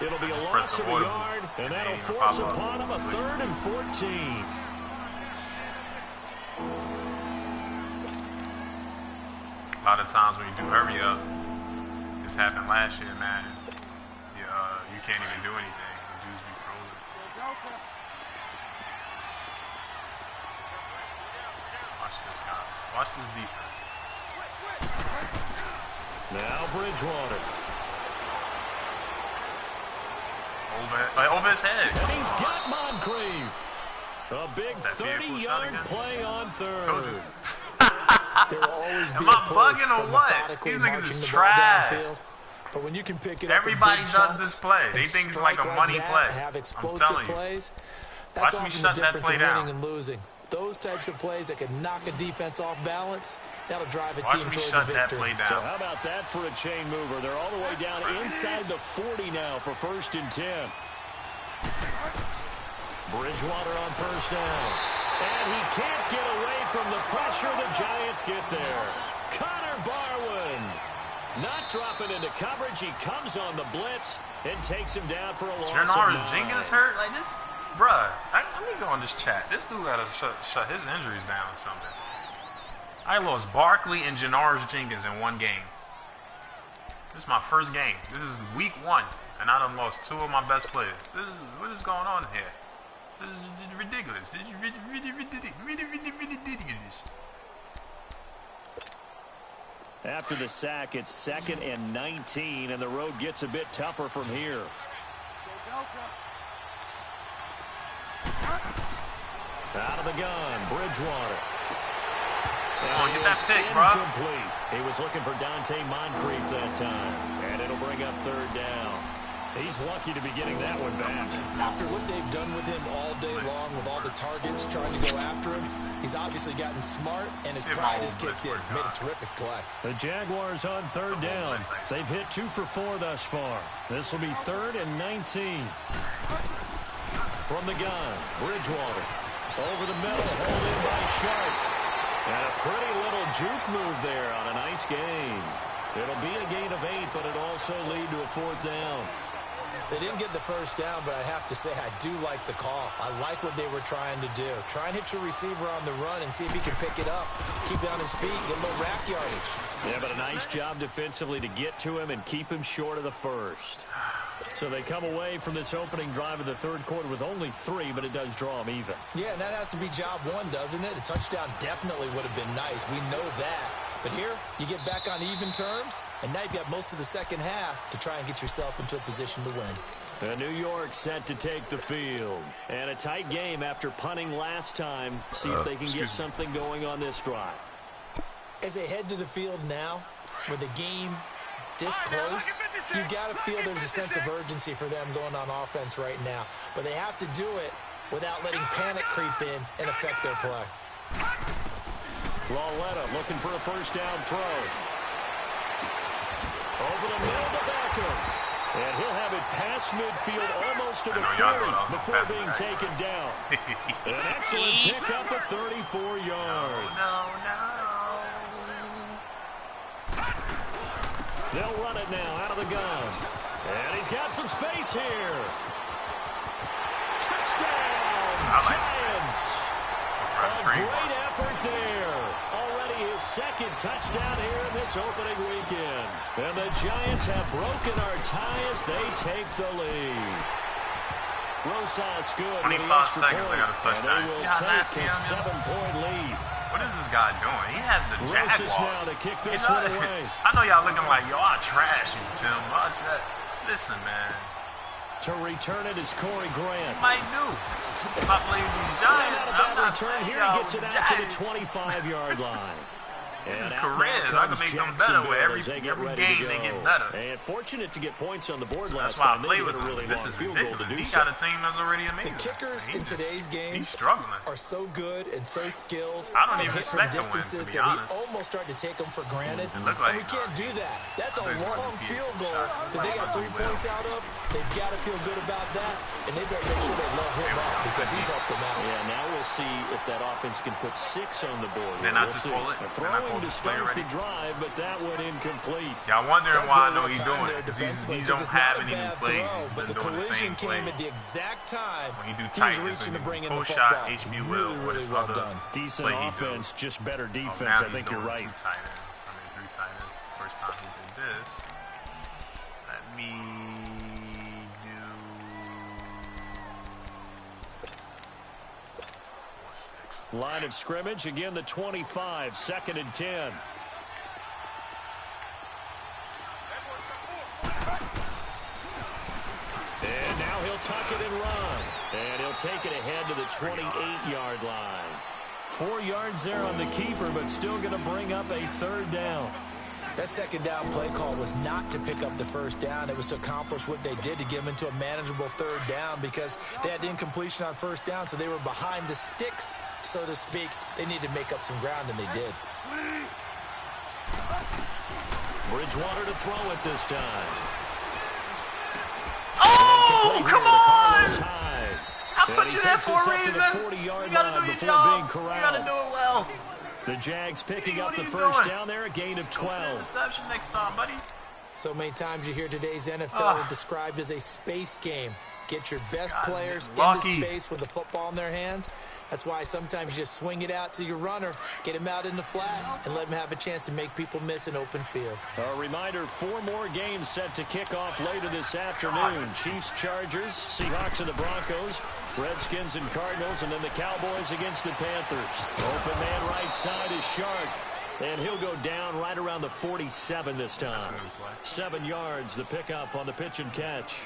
Speaker 2: It'll be a loss of a yard, and that'll force upon him a 3rd and 14.
Speaker 1: A lot of times when you do hurry up, this happened last year, man. You can't even do anything. The dudes be frozen. Watch this, guys. Watch this defense.
Speaker 2: Now Bridgewater.
Speaker 1: Over his head.
Speaker 2: And he's got Moncrief. A big 30-yard play on 3rd.
Speaker 3: There will always be
Speaker 1: Am I bugging or what? These niggas is trash.
Speaker 3: But when you can pick it up,
Speaker 1: everybody does this play. They think it's like a money play.
Speaker 3: Have explosive
Speaker 1: I'm telling
Speaker 3: plays.
Speaker 1: you.
Speaker 3: That's
Speaker 1: Watch me
Speaker 3: often
Speaker 1: shut
Speaker 3: the
Speaker 1: that
Speaker 3: difference
Speaker 1: play
Speaker 3: in
Speaker 1: down.
Speaker 3: winning and losing. Those types of plays that can knock a defense off balance, that'll drive a
Speaker 1: Watch
Speaker 3: team
Speaker 1: me
Speaker 3: towards
Speaker 1: shut
Speaker 3: a
Speaker 1: that
Speaker 3: victory.
Speaker 1: play down.
Speaker 2: So how about that for a chain mover? They're all the way down inside the 40 now for 1st and 10. Bridgewater on 1st down. And he can't get away from the pressure. The Giants get there. Connor Barwin not dropping into coverage. He comes on the blitz and takes him down for a loss of 9.
Speaker 1: Jenkins hurt? Like this, bruh. Let me go on this chat. This dude gotta shut his injuries down or something. I lost Barkley and Janoris Jenkins in one game. This is my first game. This is week 1, and I done lost 2 of my best players. What is going on here? This is ridiculous. This is really ridiculous.
Speaker 2: After the sack, it's 2nd and 19, and the road gets a bit tougher from here. Out of the gun, Bridgewater.
Speaker 1: Get that pick, bro.
Speaker 2: Incomplete. He was looking for Dante Moncrief that time, and it'll bring up 3rd down. He's lucky to be getting that one back.
Speaker 3: After what they've done with him all day long, with all the targets trying to go after him, he's obviously gotten smart, and his pride has kicked in. Made a terrific play.
Speaker 2: The Jaguars on 3rd down. They've hit 2 for 4 thus far. This will be 3rd and 19. From the gun, Bridgewater. Over the middle, hauled in by Sharp. And a pretty little juke move there on a nice gain. It'll be a gain of 8, but it'll also lead to a 4th down.
Speaker 3: They didn't get the first down, but I have to say I do like the call. I like what they were trying to do. Try and hit your receiver on the run and see if he can pick it up. Keep it on his feet, get a little rack yardage.
Speaker 2: Yeah, but a nice job defensively to get to him and keep him short of the first. So they come away from this opening drive of the 3rd quarter with only 3, but it does draw them even.
Speaker 3: Yeah, and that has to be job 1, doesn't it? A touchdown definitely would have been nice. We know that. But here, you get back on even terms, and now you've got most of the second half to try and get yourself into a position to win.
Speaker 2: And New York set to take the field. And a tight game after punting last time. See if they can get something going on this drive.
Speaker 3: As they head to the field now, with the game this close, you got to feel there's a sense of urgency for them going on offense right now. But they have to do it without letting panic creep in and affect their play.
Speaker 2: Lauletta looking for a 1st down throw. Over the middle to Beckham. And he'll have it past midfield almost to the 40 before being taken down. An excellent pickup of 34 yards.
Speaker 1: No.
Speaker 2: They'll run it now out of the gun. And he's got some space here. Touchdown, Giants. A great effort there. Already his 2nd touchdown here in this opening weekend. And the Giants have broken our tie as they take the lead. Rosas good with the extra point.
Speaker 1: They got a touchdown.
Speaker 2: And they will take a 7-point lead.
Speaker 1: What is this guy doing? He has the Jaguars.
Speaker 2: Now to kick this one away.
Speaker 1: I know y'all looking like, yo, I trash you, Tim. Listen, man.
Speaker 2: To return it is Corey Grant.
Speaker 1: Might do. If I play with these Giants,
Speaker 2: I'm not return here. He gets it out to the 25-yard line.
Speaker 1: His careers, I can make them better with every game they get better.
Speaker 2: And fortunate to get points on the board
Speaker 1: That's
Speaker 2: last
Speaker 1: why
Speaker 2: time.
Speaker 1: I play with him.
Speaker 2: Really
Speaker 1: this is ridiculous. He got a team that's already amazing.
Speaker 3: The kickers in today's game are so good and so skilled.
Speaker 1: I don't even expect
Speaker 3: to win, to be honest. We almost started to take them for granted. And we can't do that. That's a long field goal that they got 3 points out of. They've got to feel good about that, and they better make sure they love him up because he's helped them out.
Speaker 2: Yeah, now we'll see if that offense can put 6 on the board.
Speaker 1: Then I just call it.
Speaker 2: Throwing to start the drive, but that went incomplete.
Speaker 1: Y'all wondering why I know he's doing it. He don't have any new plays.
Speaker 3: But the collision came at the exact time
Speaker 1: when you do tight, reaching to bring in the shot, HB will, or this other
Speaker 2: decent offense, just better defense. I think you're right.
Speaker 1: 2 tight ends. I mean, 3 tight ends. It's the first time he did this. Let me do...
Speaker 2: Line of scrimmage, again the 25, 2nd and 10. And now he'll tuck it and run. And he'll take it ahead to the 28-yard line. 4 yards there on the keeper, but still going to bring up a 3rd down.
Speaker 3: That 2nd down play call was not to pick up the 1st down. It was to accomplish what they did to get them into a manageable 3rd down because they had incompletion on 1st down, so they were behind the sticks, so to speak. They needed to make up some ground, and they did.
Speaker 2: Bridgewater to throw it this time.
Speaker 1: Oh, come on! I put you there for a reason. You got to do your job. You got to do it well.
Speaker 2: The Jags picking up the 1st down there, a gain of 12.
Speaker 1: Interception next time, buddy.
Speaker 3: So many times you hear today's NFL described as a space game. Get your best players into space with the football in their hands. That's why sometimes you just swing it out to your runner, get him out in the flat, and let him have a chance to make people miss an open field.
Speaker 2: A reminder, 4 more games set to kick off later this afternoon. Chiefs, Chargers, Seahawks and the Broncos, Redskins and Cardinals, and then the Cowboys against the Panthers. Open man right side is Shark. And he'll go down right around the 47 this time. 7 yards, the pickup on the pitch and catch.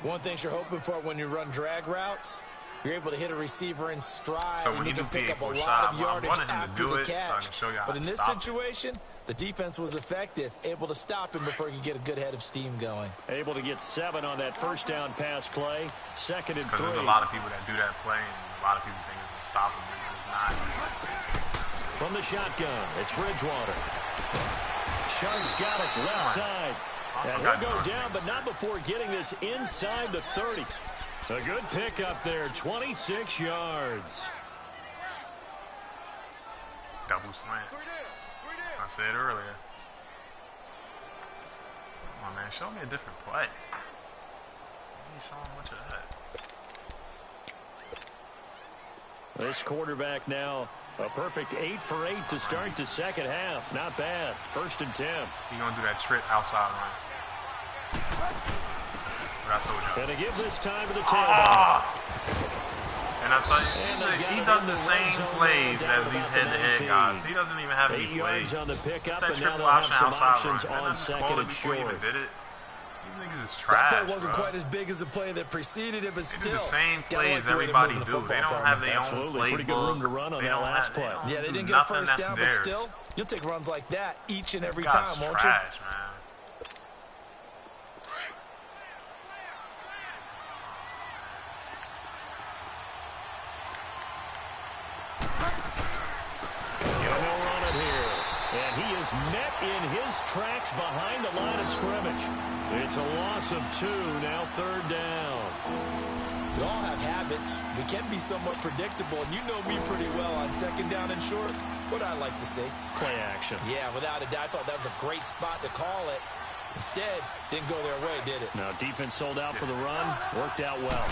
Speaker 3: One thing you're hoping for when you run drag routes, you're able to hit a receiver in stride,
Speaker 1: so
Speaker 3: and you can pick up a lot of yardage after the catch. But in this situation, the defense was effective, able to stop him before he could get a good head of steam going.
Speaker 2: Able to get 7 on that 1st down pass play, 2nd and 3.
Speaker 1: There's a lot of people that do that play, and a lot of people think it's unstoppable, but it's not.
Speaker 2: From the shotgun, it's Bridgewater. Shark's got it left side. And he'll go down, but not before getting this inside the 30. A good pickup there, 26 yards.
Speaker 1: Double slant. I said earlier. Come on, man, show me a different play. Let me show him much of that.
Speaker 2: This quarterback now, a perfect 8 for 8 to start the 2nd half. Not bad. 1st and 10.
Speaker 1: He's going to do that trick outside run. What I told you.
Speaker 2: And to give this time to the tailback.
Speaker 1: And I tell you, he does the same plays as these head-to-head guys. He doesn't even have any
Speaker 2: 8
Speaker 1: plays.
Speaker 2: yards on the pickup,
Speaker 1: that
Speaker 2: and
Speaker 1: triple
Speaker 2: now they'll have some
Speaker 1: outside
Speaker 2: options
Speaker 1: run.
Speaker 2: on 2nd and short.
Speaker 1: Even did it. These niggas is trash.
Speaker 3: That play wasn't quite as big as the play that preceded it, but still.
Speaker 1: They do the same plays everybody do. They don't have their own playbook.
Speaker 2: Pretty good room to run on that last play.
Speaker 3: Yeah, they didn't get a 1st down, but still, you'll take runs like that each and every time, won't you?
Speaker 1: Trash, man.
Speaker 2: Met in his tracks behind the line of scrimmage. It's a loss of 2, now 3rd down.
Speaker 3: We all have habits. We can be somewhat predictable, and you know me pretty well on 2nd down and short. What I like to see.
Speaker 2: Play action.
Speaker 3: Yeah, without a doubt. I thought that was a great spot to call it. Instead, didn't go their way, did it?
Speaker 2: Now, defense sold out for the run. Worked out well.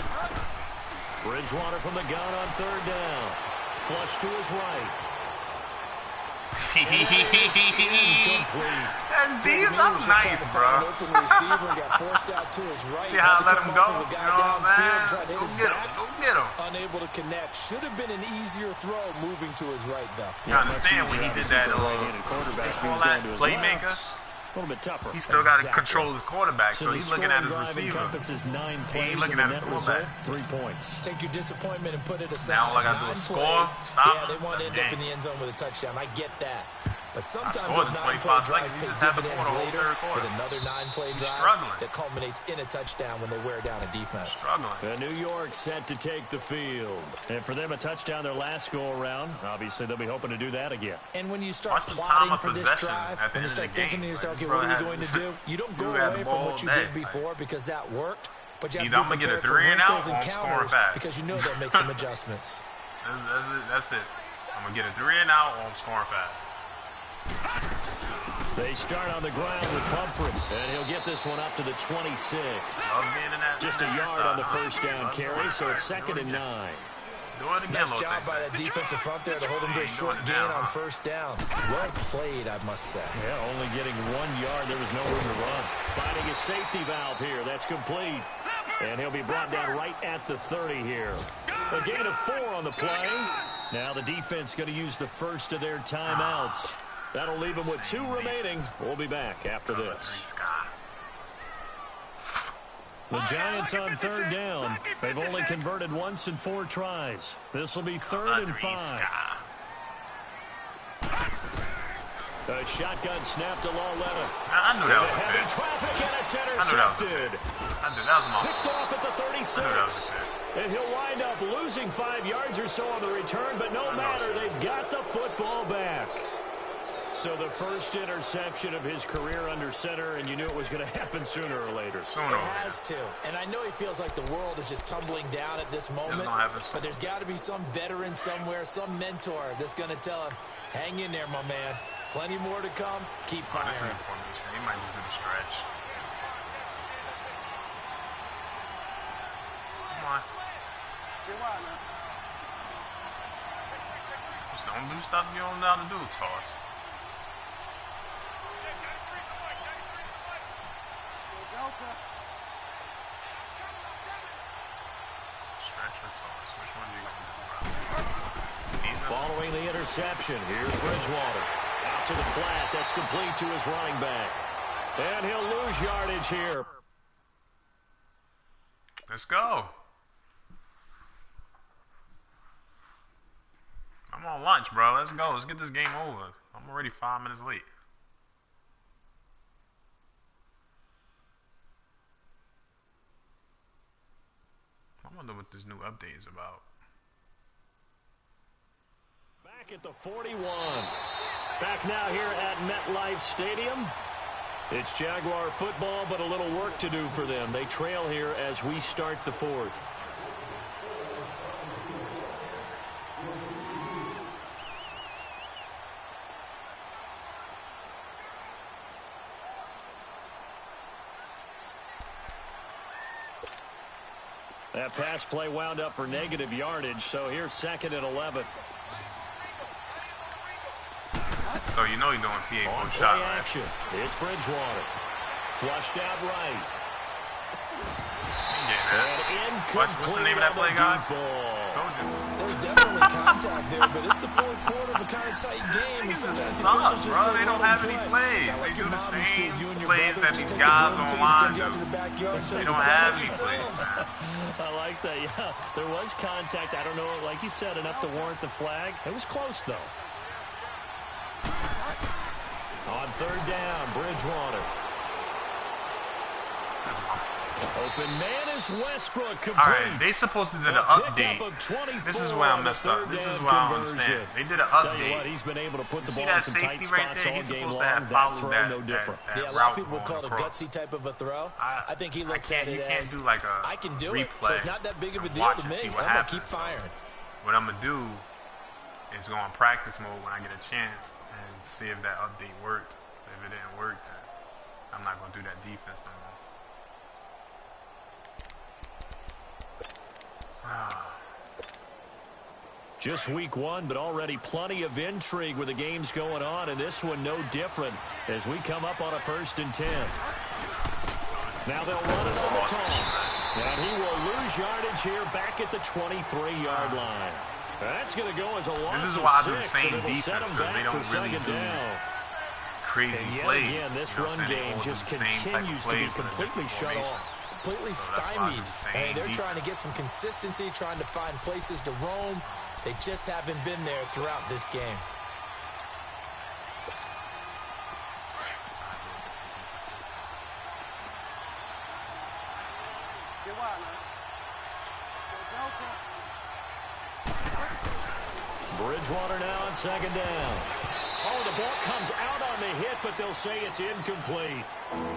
Speaker 2: Bridgewater from the gun on 3rd down. Flush to his right.
Speaker 1: That's deep. That was nice, bro. See how I let him go? You know what I'm saying? Go get him. Go get him.
Speaker 3: Unable to connect. Should have been an easier throw moving to his right, though.
Speaker 1: You understand when he did that playmaker?
Speaker 2: A little bit tougher.
Speaker 1: He still got to control his quarterback, so he's looking at his receiver. He ain't looking at his quarterback.
Speaker 2: 3 points.
Speaker 3: Take your disappointment and put it aside.
Speaker 1: Now all I got to do is score, stop.
Speaker 3: Yeah, they want to end up in the end zone with a touchdown. I get that. But sometimes
Speaker 1: those
Speaker 3: 9-play drives pay dividends later with another 9-play drive that culminates in a touchdown when they wear down a defense.
Speaker 2: New York set to take the field. And for them, a touchdown their last go-around. Obviously, they'll be hoping to do that again.
Speaker 3: And when you start plotting for this drive, when you start thinking to yourself, okay, what are we going to do? You don't go away from what you did before because that worked. But you have to be prepared for those encounters because you know they'll make some adjustments.
Speaker 1: That's it. I'm going to get a 3 and out or I'm scoring fast.
Speaker 2: They start on the ground with Pumphrey, and he'll get this one up to the 26. Just a yard on the first down carry, so it's 2nd and 9.
Speaker 3: Nice job by that defensive front there to hold him to a short gain on first down. Well played, I must say.
Speaker 2: Yeah, only getting 1 yard. There was no room to run. Finding a safety valve here. That's complete. And he'll be brought down right at the 30 here. A gain of 4 on the play. Now the defense going to use the first of their timeouts. That'll leave them with 2 remaining. We'll be back after this. The Giants on 3rd down. They've only converted once in 4 tries. This will be 3rd and 5. A shotgun snap to Lauletta.
Speaker 1: I knew that was
Speaker 2: heavy traffic and it's intercepted.
Speaker 1: I knew that was my
Speaker 2: Picked off at the 36. And he'll wind up losing 5 yards or so on the return, but no matter, they've got the football back. So the first interception of his career under center, and you knew it was going to happen sooner or later.
Speaker 3: It has to. And I know he feels like the world is just tumbling down at this moment, but there's got to be some veteran somewhere, some mentor that's going to tell him, hang in there, my man. Plenty more to come. Keep firing.
Speaker 1: He might just do the stretch. Come on. Just don't do stuff you don't know how to do, Toss. Stretch or toss? Which one do you going to do, bro?
Speaker 2: Following the interception, here's Bridgewater. Out to the flat. That's complete to his running back. And he'll lose yardage here.
Speaker 1: Let's go. I'm on lunch, bro. Let's go. Let's get this game over. I'm already 5 minutes late. I wonder what this new update is about.
Speaker 2: Back at the 41. Back now here at MetLife Stadium. It's Jaguar football, but a little work to do for them. They trail here as we start the 4th. That pass play wound up for negative yardage, so here's 2nd and 11.
Speaker 1: So you know you're doing PA
Speaker 2: on
Speaker 1: shot,
Speaker 2: right? Action. It's Bridgewater. Flushed out right.
Speaker 1: What's the name of that play, guys?
Speaker 3: Told you. There's definitely contact there, but it's the 4th quarter of a kind of tight game.
Speaker 1: This is soft, bro. They don't have any plays. They do the same plays that these guys online do. They don't have any plays.
Speaker 2: I like that. Yeah, there was contact. I don't know, like you said, enough to warrant the flag. It was close, though. On 3rd down, Bridgewater. Open man is Westbrook. Complete.
Speaker 1: All right, they supposed to do the update. This is where I messed up. This is where I don't understand. They did an update.
Speaker 2: Tell you what, he's been able to put the ball
Speaker 1: in
Speaker 2: in some tight spots all game long. That throw, no different.
Speaker 3: Yeah, a lot of people would call it a gutsy type of a throw. I think he looks at it as,
Speaker 1: do like a
Speaker 3: I can do
Speaker 1: replay.
Speaker 3: it, so it's not that big of a deal to me. I'm going to keep firing.
Speaker 1: What I'm going to do is go on practice mode when I get a chance and see if that update worked. If it didn't work, then I'm not going to do that defense no more.
Speaker 2: Just week 1, but already plenty of intrigue with the games going on, and this one no different as we come up on a 1st and 10. Now they'll run it on the toss. And he will lose yardage here back at the 23-yard line. That's going to go as a loss
Speaker 1: This is why I
Speaker 2: of
Speaker 1: do the
Speaker 2: 6,
Speaker 1: same
Speaker 2: and it'll
Speaker 1: defense,
Speaker 2: set him
Speaker 1: because they
Speaker 2: back for
Speaker 1: don't really
Speaker 2: 2nd
Speaker 1: do
Speaker 2: down.
Speaker 1: crazy
Speaker 2: And yet
Speaker 1: plays.
Speaker 2: again, this
Speaker 1: You know what
Speaker 2: run
Speaker 1: I'm saying?
Speaker 2: game
Speaker 1: They all do
Speaker 2: just
Speaker 1: the same type of
Speaker 2: continues to be
Speaker 1: plays, but in a
Speaker 2: completely
Speaker 1: different
Speaker 2: shut
Speaker 1: formation.
Speaker 2: off.
Speaker 3: Completely
Speaker 1: So that's why I do
Speaker 3: stymied.
Speaker 1: the same
Speaker 3: And they're
Speaker 1: defense.
Speaker 3: trying to get some consistency, trying to find places to roam. They just haven't been there throughout this game.
Speaker 2: Bridgewater now on 2nd down. Oh, the ball comes out on the hit, but they'll say it's incomplete.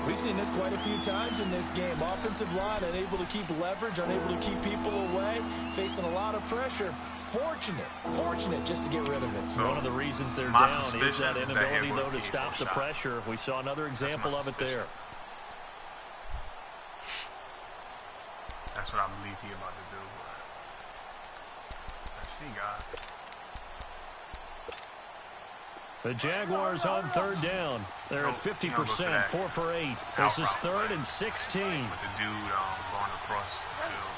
Speaker 3: We've seen this quite a few times in this game. Offensive line unable to keep leverage, unable to keep people away, facing a lot of pressure. Fortunate just to get rid of it.
Speaker 2: So one of the reasons they're down is that inability, though, to stop the pressure. We saw another example of it there.
Speaker 1: That's what I believe he's about to do. Let's see, guys.
Speaker 2: The Jaguars on 3rd down. They're at 50%, 4 for 8. This is 3rd and 16.
Speaker 1: With the dude going across the field.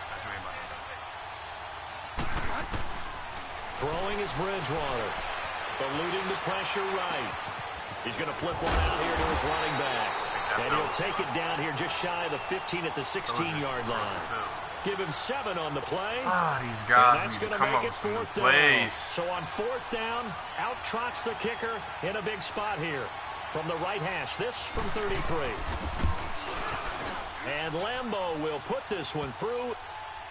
Speaker 1: That's what he's about to do.
Speaker 2: Throwing is Bridgewater. Eluding the pressure right. He's going to flip one out here to his running back. And he'll take it down here just shy of the 15 at the 16-yard line. Give him 7 on the play.
Speaker 1: These guys
Speaker 2: and that's going to
Speaker 1: come
Speaker 2: make
Speaker 1: up
Speaker 2: it
Speaker 1: with some
Speaker 2: 4th down.
Speaker 1: plays.
Speaker 2: So on 4th down, out trots the kicker in a big spot here. From the right hash, this from 33. And Lambeau will put this one through.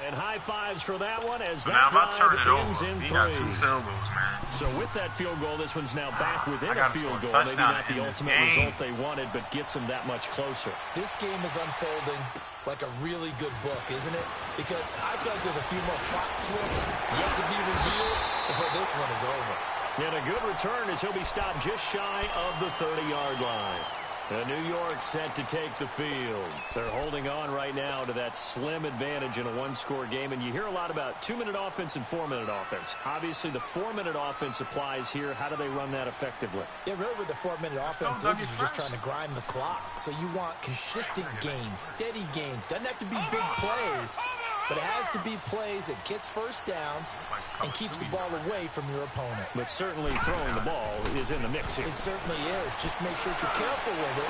Speaker 2: And high fives for that one as
Speaker 1: So
Speaker 2: that
Speaker 1: now if I turn
Speaker 2: drive
Speaker 1: it
Speaker 2: ends
Speaker 1: over,
Speaker 2: in
Speaker 1: he
Speaker 2: 3.
Speaker 1: got 2 field goals, man.
Speaker 2: So with that field goal, this one's now back within a field goal. Maybe
Speaker 1: touchdown
Speaker 2: not the
Speaker 1: in this
Speaker 2: ultimate
Speaker 1: game.
Speaker 2: result they wanted, but gets them that much closer.
Speaker 3: This game is unfolding like a really good book, isn't it? Because I feel like there's a few more plot twists yet to be revealed before this one is over.
Speaker 2: And a good return as he'll be stopped just shy of the 30-yard line. New York set to take the field. They're holding on right now to that slim advantage in a one-score game. And you hear a lot about 2-minute offense and 4-minute offense. Obviously, the 4-minute offense applies here. How do they run that effectively?
Speaker 3: Yeah, really what the 4-minute offense is you're just trying to grind the clock. So you want consistent gains, steady gains. Doesn't have to be big plays, but it has to be plays that gets first downs and keeps the ball away from your opponent.
Speaker 2: But certainly throwing the ball is in the mix here.
Speaker 3: It certainly is. Just make sure that you're careful with it.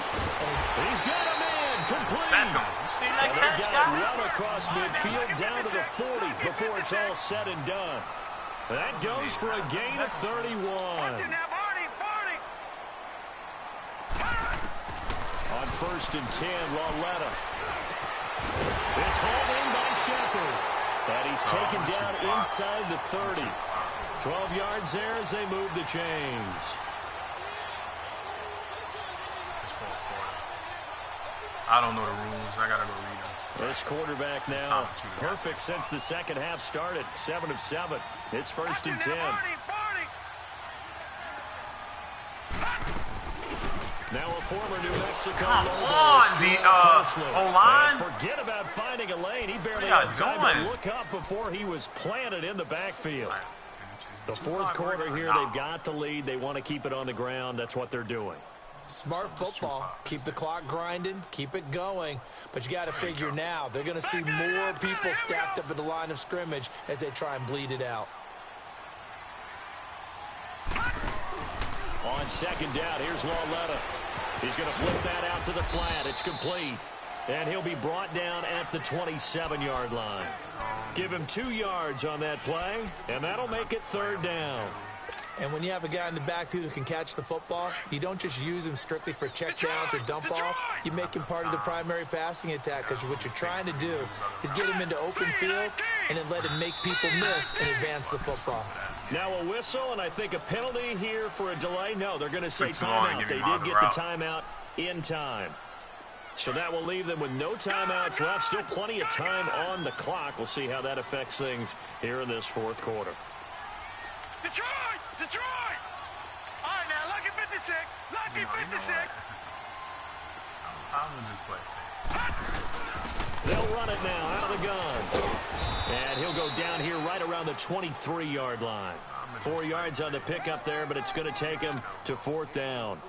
Speaker 2: He's got a man complete.
Speaker 1: Beckham, you see that catch,
Speaker 2: Got
Speaker 1: guys?
Speaker 2: it run across midfield down to the 40 before it's all said and done. That goes for a gain of 31.
Speaker 4: Barney!
Speaker 2: On 1st and 10, Lauletta. It's hauled in by Shepard. And he's taken down inside the 30. 12 yards there as they move the chains.
Speaker 1: I don't know the rules. I got to go read them.
Speaker 2: This quarterback now perfect since the second half started. 7 of 7. It's 1st and 10. Now a former New Mexico
Speaker 1: Come
Speaker 2: logo.
Speaker 1: on, the O-line.
Speaker 2: Forget about finding a lane. He barely
Speaker 1: What are
Speaker 2: had
Speaker 1: you
Speaker 2: time to
Speaker 1: doing?
Speaker 2: look up before he was planted in the backfield. The 4th quarter here, they've got the lead. They want to keep it on the ground. That's what they're doing.
Speaker 3: Smart football. Keep the clock grinding. Keep it going. But you got to figure now, they're going to see more people stacked up at the line of scrimmage as they try and bleed it out.
Speaker 2: On 2nd down, here's Lauletta. He's going to flip that out to the flat. It's complete. And he'll be brought down at the 27-yard line. Give him 2 yards on that play, and that'll make it 3rd down.
Speaker 3: And when you have a guy in the backfield who can catch the football, you don't just use him strictly for checkdowns or dump-offs. You make him part of the primary passing attack because what you're trying to do is get him into open field and then let him make people miss and advance the football.
Speaker 2: Now a whistle, and I think a penalty here for a delay. No, they're going to say timeout. They did get the timeout in time. So that will leave them with no timeouts left. Still plenty of time on the clock. We'll see how that affects things here in this 4th quarter.
Speaker 4: Detroit! All right, now, lucky 56. Lucky 56.
Speaker 1: I'm going to just play safe.
Speaker 2: They'll He'll run it now out of the gun. And he'll go down here right around the 23-yard line. 4 yards on the pickup there, but it's going to take him to 4th down.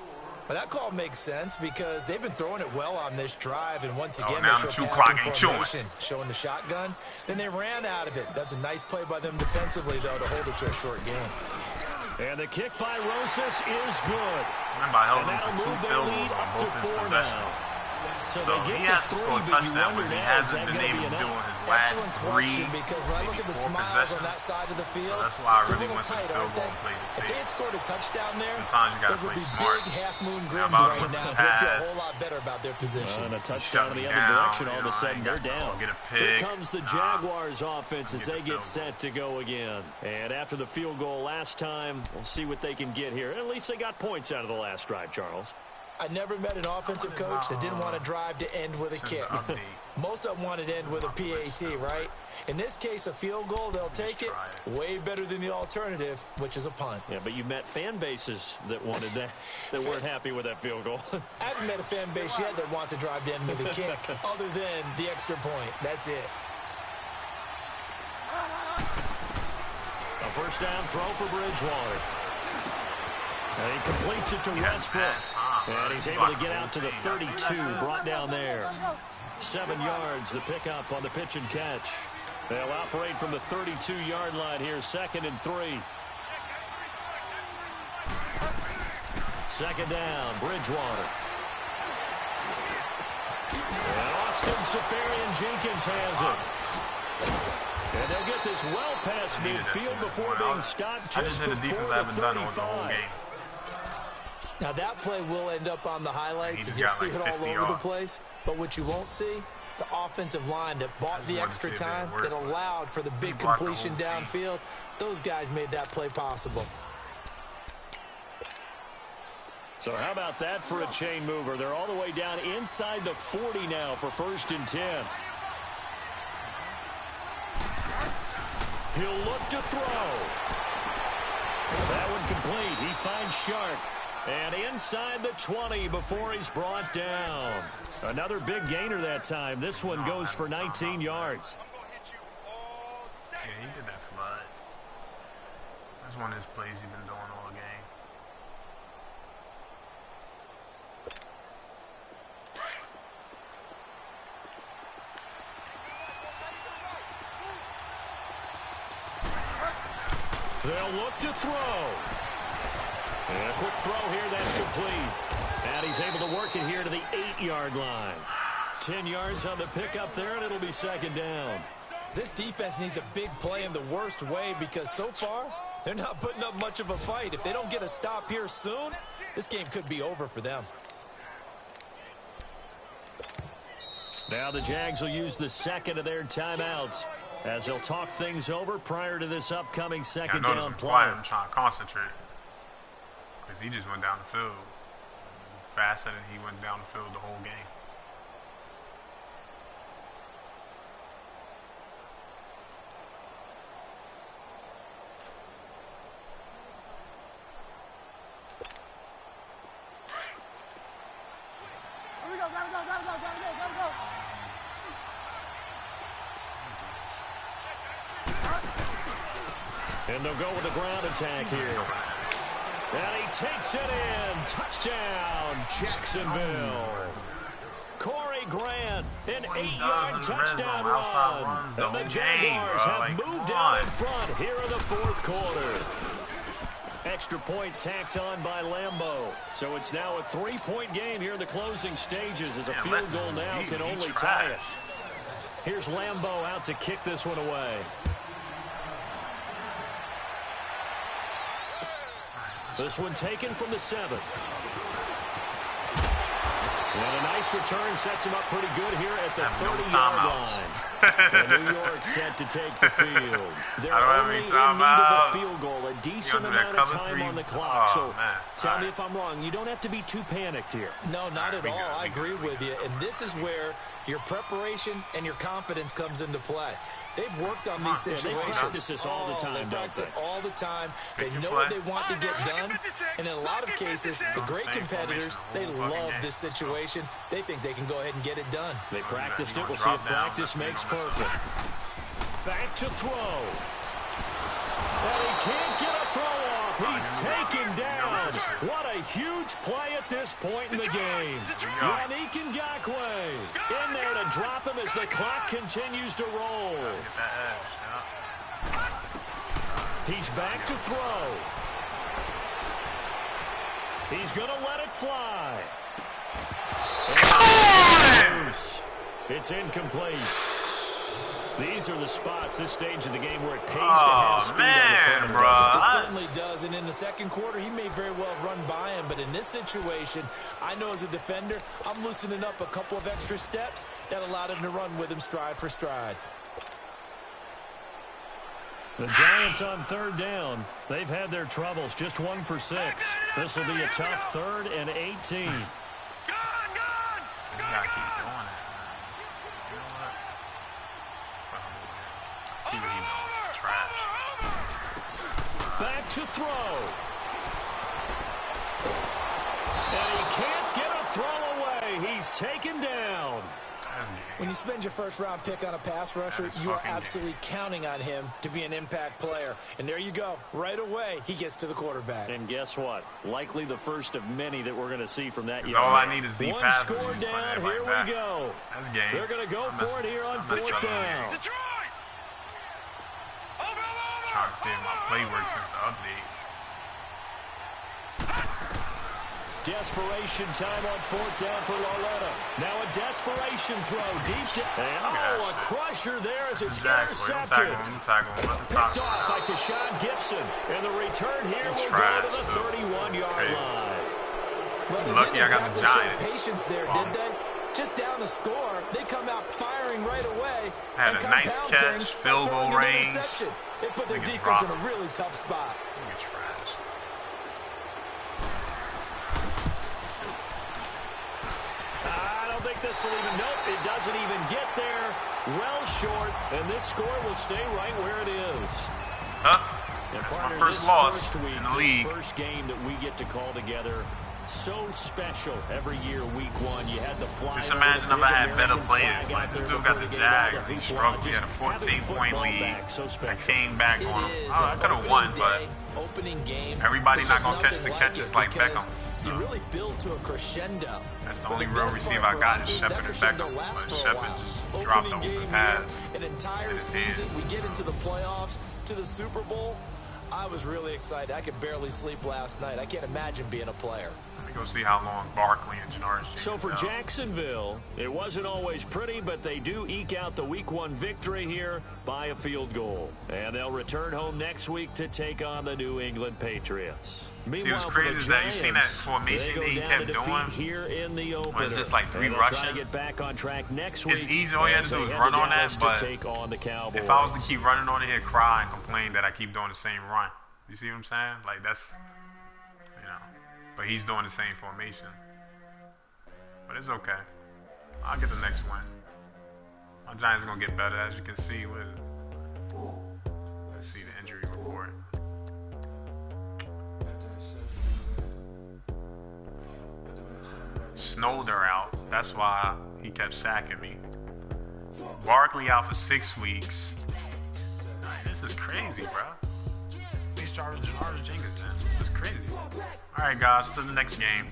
Speaker 3: Well, that call makes sense because they've been throwing it well on this drive, and once again,
Speaker 1: now
Speaker 3: they show passing formation, showing the shotgun. Then they ran out of it. That's a nice play by them defensively, though, to hold it to a short game.
Speaker 2: And the kick by Rosas is good.
Speaker 1: Remember, I held
Speaker 2: and
Speaker 1: him to 2 field goals on both his possessions.
Speaker 2: Now. So
Speaker 1: he has to score a touchdown, which he hasn't been able to do in his last 3,
Speaker 3: because when I look at the smiles on that side of the field,
Speaker 1: so that's why I really went to the field goal and played it safe.
Speaker 3: If they had scored a touchdown there,
Speaker 1: sometimes you got to play smart.
Speaker 3: Big half-moon grins right now. They feel a whole lot better about their position.
Speaker 2: And a touchdown in the other direction, all of a sudden they're down. Here comes the Jaguars offense as they get set to go again. And after the field goal last time, we'll see what they can get here. At least they got points out of the last drive, Charles.
Speaker 3: I never met an offensive coach that didn't want to drive to end with a kick. Most of them wanted to end with a PAT, right? In this case, a field goal, they'll take it. Way better than the alternative, which is a punt.
Speaker 2: Yeah, but you met fan bases that wanted that, that weren't happy with that field goal.
Speaker 3: I haven't met a fan base yet that wants to drive to end with a kick, other than the extra point. That's it.
Speaker 2: A first down throw for Bridgewater. And he completes it to Westbrook. And he's able to get out to the 32, brought down there. 7 yards, the pickup on the pitch and catch. They'll operate from the 32-yard line here, 2nd and 3. 2nd down, Bridgewater. And Austin Seferian-Jenkins has it. And they'll get this well past midfield before being stopped just before the 35.
Speaker 3: Now, that play will end up on the highlights, and you'll see it all over the place. But what you won't see, the offensive line that bought the extra time, that allowed for the big completion downfield, those guys made that play possible.
Speaker 2: So how about that for a chain mover? They're all the way down inside the 40 now for 1st and 10. He'll look to throw. That one complete. He finds Shark. And inside the 20 before he's brought down. Another big gainer that time. This one goes for 19 yards.
Speaker 1: Yeah, he did that flood. That's one of his plays he's been doing all game.
Speaker 2: They'll look to throw. And a quick throw here, that's complete. And he's able to work it here to the 8-yard line. 10 yards on the pickup there, and it'll be 2nd down.
Speaker 3: This defense needs a big play in the worst way because so far, they're not putting up much of a fight. If they don't get a stop here soon, this game could be over for them.
Speaker 2: Now the Jags will use the 2nd of their timeouts as they'll talk things over prior to this upcoming 2nd down play.
Speaker 1: I'm trying to concentrate. Because he just went down the field faster than he went down the field the whole game.
Speaker 2: And they'll go with the ground attack here. And he takes it in. Touchdown, Jacksonville. Corey Grant, an 8-yard touchdown run. And the Jaguars have moved out in front here in the 4th quarter. Extra point tacked on by Lambeau. So it's now a 3-point game here in the closing stages as a field goal now can only tie it. Here's Lambeau out to kick this one away. This one taken from the 7. And a nice return sets him up pretty good here at the 30-yard line. And New York set to take the field. They're only in need of a field goal, a decent amount of time on the clock. So tell me if I'm wrong. You don't have to be too panicked here.
Speaker 3: No, not at all. I agree with you. And this is where Your preparation and your confidence comes into play. They've worked on these situations.
Speaker 2: They practice this all the time,
Speaker 3: they practice it all the time. They know
Speaker 1: play.
Speaker 3: what they want to get done. And in a lot of cases, the great competitors, they love this situation. They think they can go ahead and get it done.
Speaker 2: They practiced it. We'll see if practice makes perfect. Back to throw. And he can't get a throw off. He's taken down. What a huge play at this point in the game. Yannick Ngakoue in there to drop him as the clock continues to roll. He's back to throw. He's going to let it fly. It's incomplete. These are the spots, this stage of the game, where it pays to have speed on the
Speaker 1: bro.
Speaker 3: It certainly does, and in the second quarter, he may very well run by him, but in this situation, I know as a defender, I'm loosening up a couple of extra steps that allowed him to run with him stride for stride.
Speaker 2: The Giants on third down. They've had their troubles, just 1 for 6. This will be a tough 3rd and 18.
Speaker 1: You gotta keep doing it. See what he knows. Trash.
Speaker 2: Back to throw. And he can't get a throw away. He's taken down.
Speaker 3: When you spend your first-round pick on a pass rusher, you are absolutely counting on him to be an impact player. And there you go. Right away, he gets to the quarterback.
Speaker 2: And guess what? Likely the first of many that we're going to see from that young
Speaker 1: All
Speaker 2: man.
Speaker 1: I need is deep
Speaker 2: One
Speaker 1: passes.
Speaker 2: score down. Here we go.
Speaker 1: That's game.
Speaker 2: They're going to go for it here on 4th down.
Speaker 1: Trying to see if my play works since the update.
Speaker 2: Desperation time on 4th down for Lauletta. Now a desperation throw deep down. And a crusher there as it's intercepted. Picked off by Tashawn Gibson. And the return here will go to the 31-yard line.
Speaker 3: Well,
Speaker 1: Lucky I got the Giants.
Speaker 3: Patience there, did they? Just down to score, they come out firing right away.
Speaker 1: Had a nice catch, field goal range.
Speaker 3: They put their defense in a really tough spot.
Speaker 2: I don't think this will even, nope, it doesn't even get there. Well short, and this score will stay right where it is.
Speaker 1: That's my first loss in the league.
Speaker 2: First game that we get to call together. So special every year, week 1. You had the fly.
Speaker 1: Just imagine if I had better players. Like, this dude got the Jags. He struggled. He had a 14-point lead. I came back on him. Oh, I could have won, but everybody's not going to catch the catches like Beckham.
Speaker 3: You really build to a crescendo.
Speaker 1: That's the only real receiver I got is Shepard and Beckham. But Shepard just dropped the open pass.
Speaker 3: An entire season, we get into the playoffs, to the Super Bowl. I was really excited. I could barely sleep last night. I can't imagine being a player.
Speaker 1: Let me go see how long Barkley and Janoris.
Speaker 2: So for Jacksonville, it wasn't always pretty, but they do eke out the week 1 victory here by a field goal. And they'll return home next week to take on the New England Patriots.
Speaker 1: See, what's crazy is that you seen that formation that he kept doing.
Speaker 2: Here in the
Speaker 1: opener. Was just like 3 rushing?
Speaker 2: Try to get back on track next week.
Speaker 1: It's easy. All you have to do is run on that. But if I was to keep running on it, he'd cry and complain that I keep doing the same run. You see what I'm saying? Like, that's, you know. But he's doing the same formation. But it's okay. I'll get the next one. My Giants are going to get better, as you can see. Let's see the injury report. Snowder out. That's why he kept sacking me. Barkley out for 6 weeks. This is crazy, bro. These Jarvis Jenkins, man. This is crazy. All right, guys. To the next game.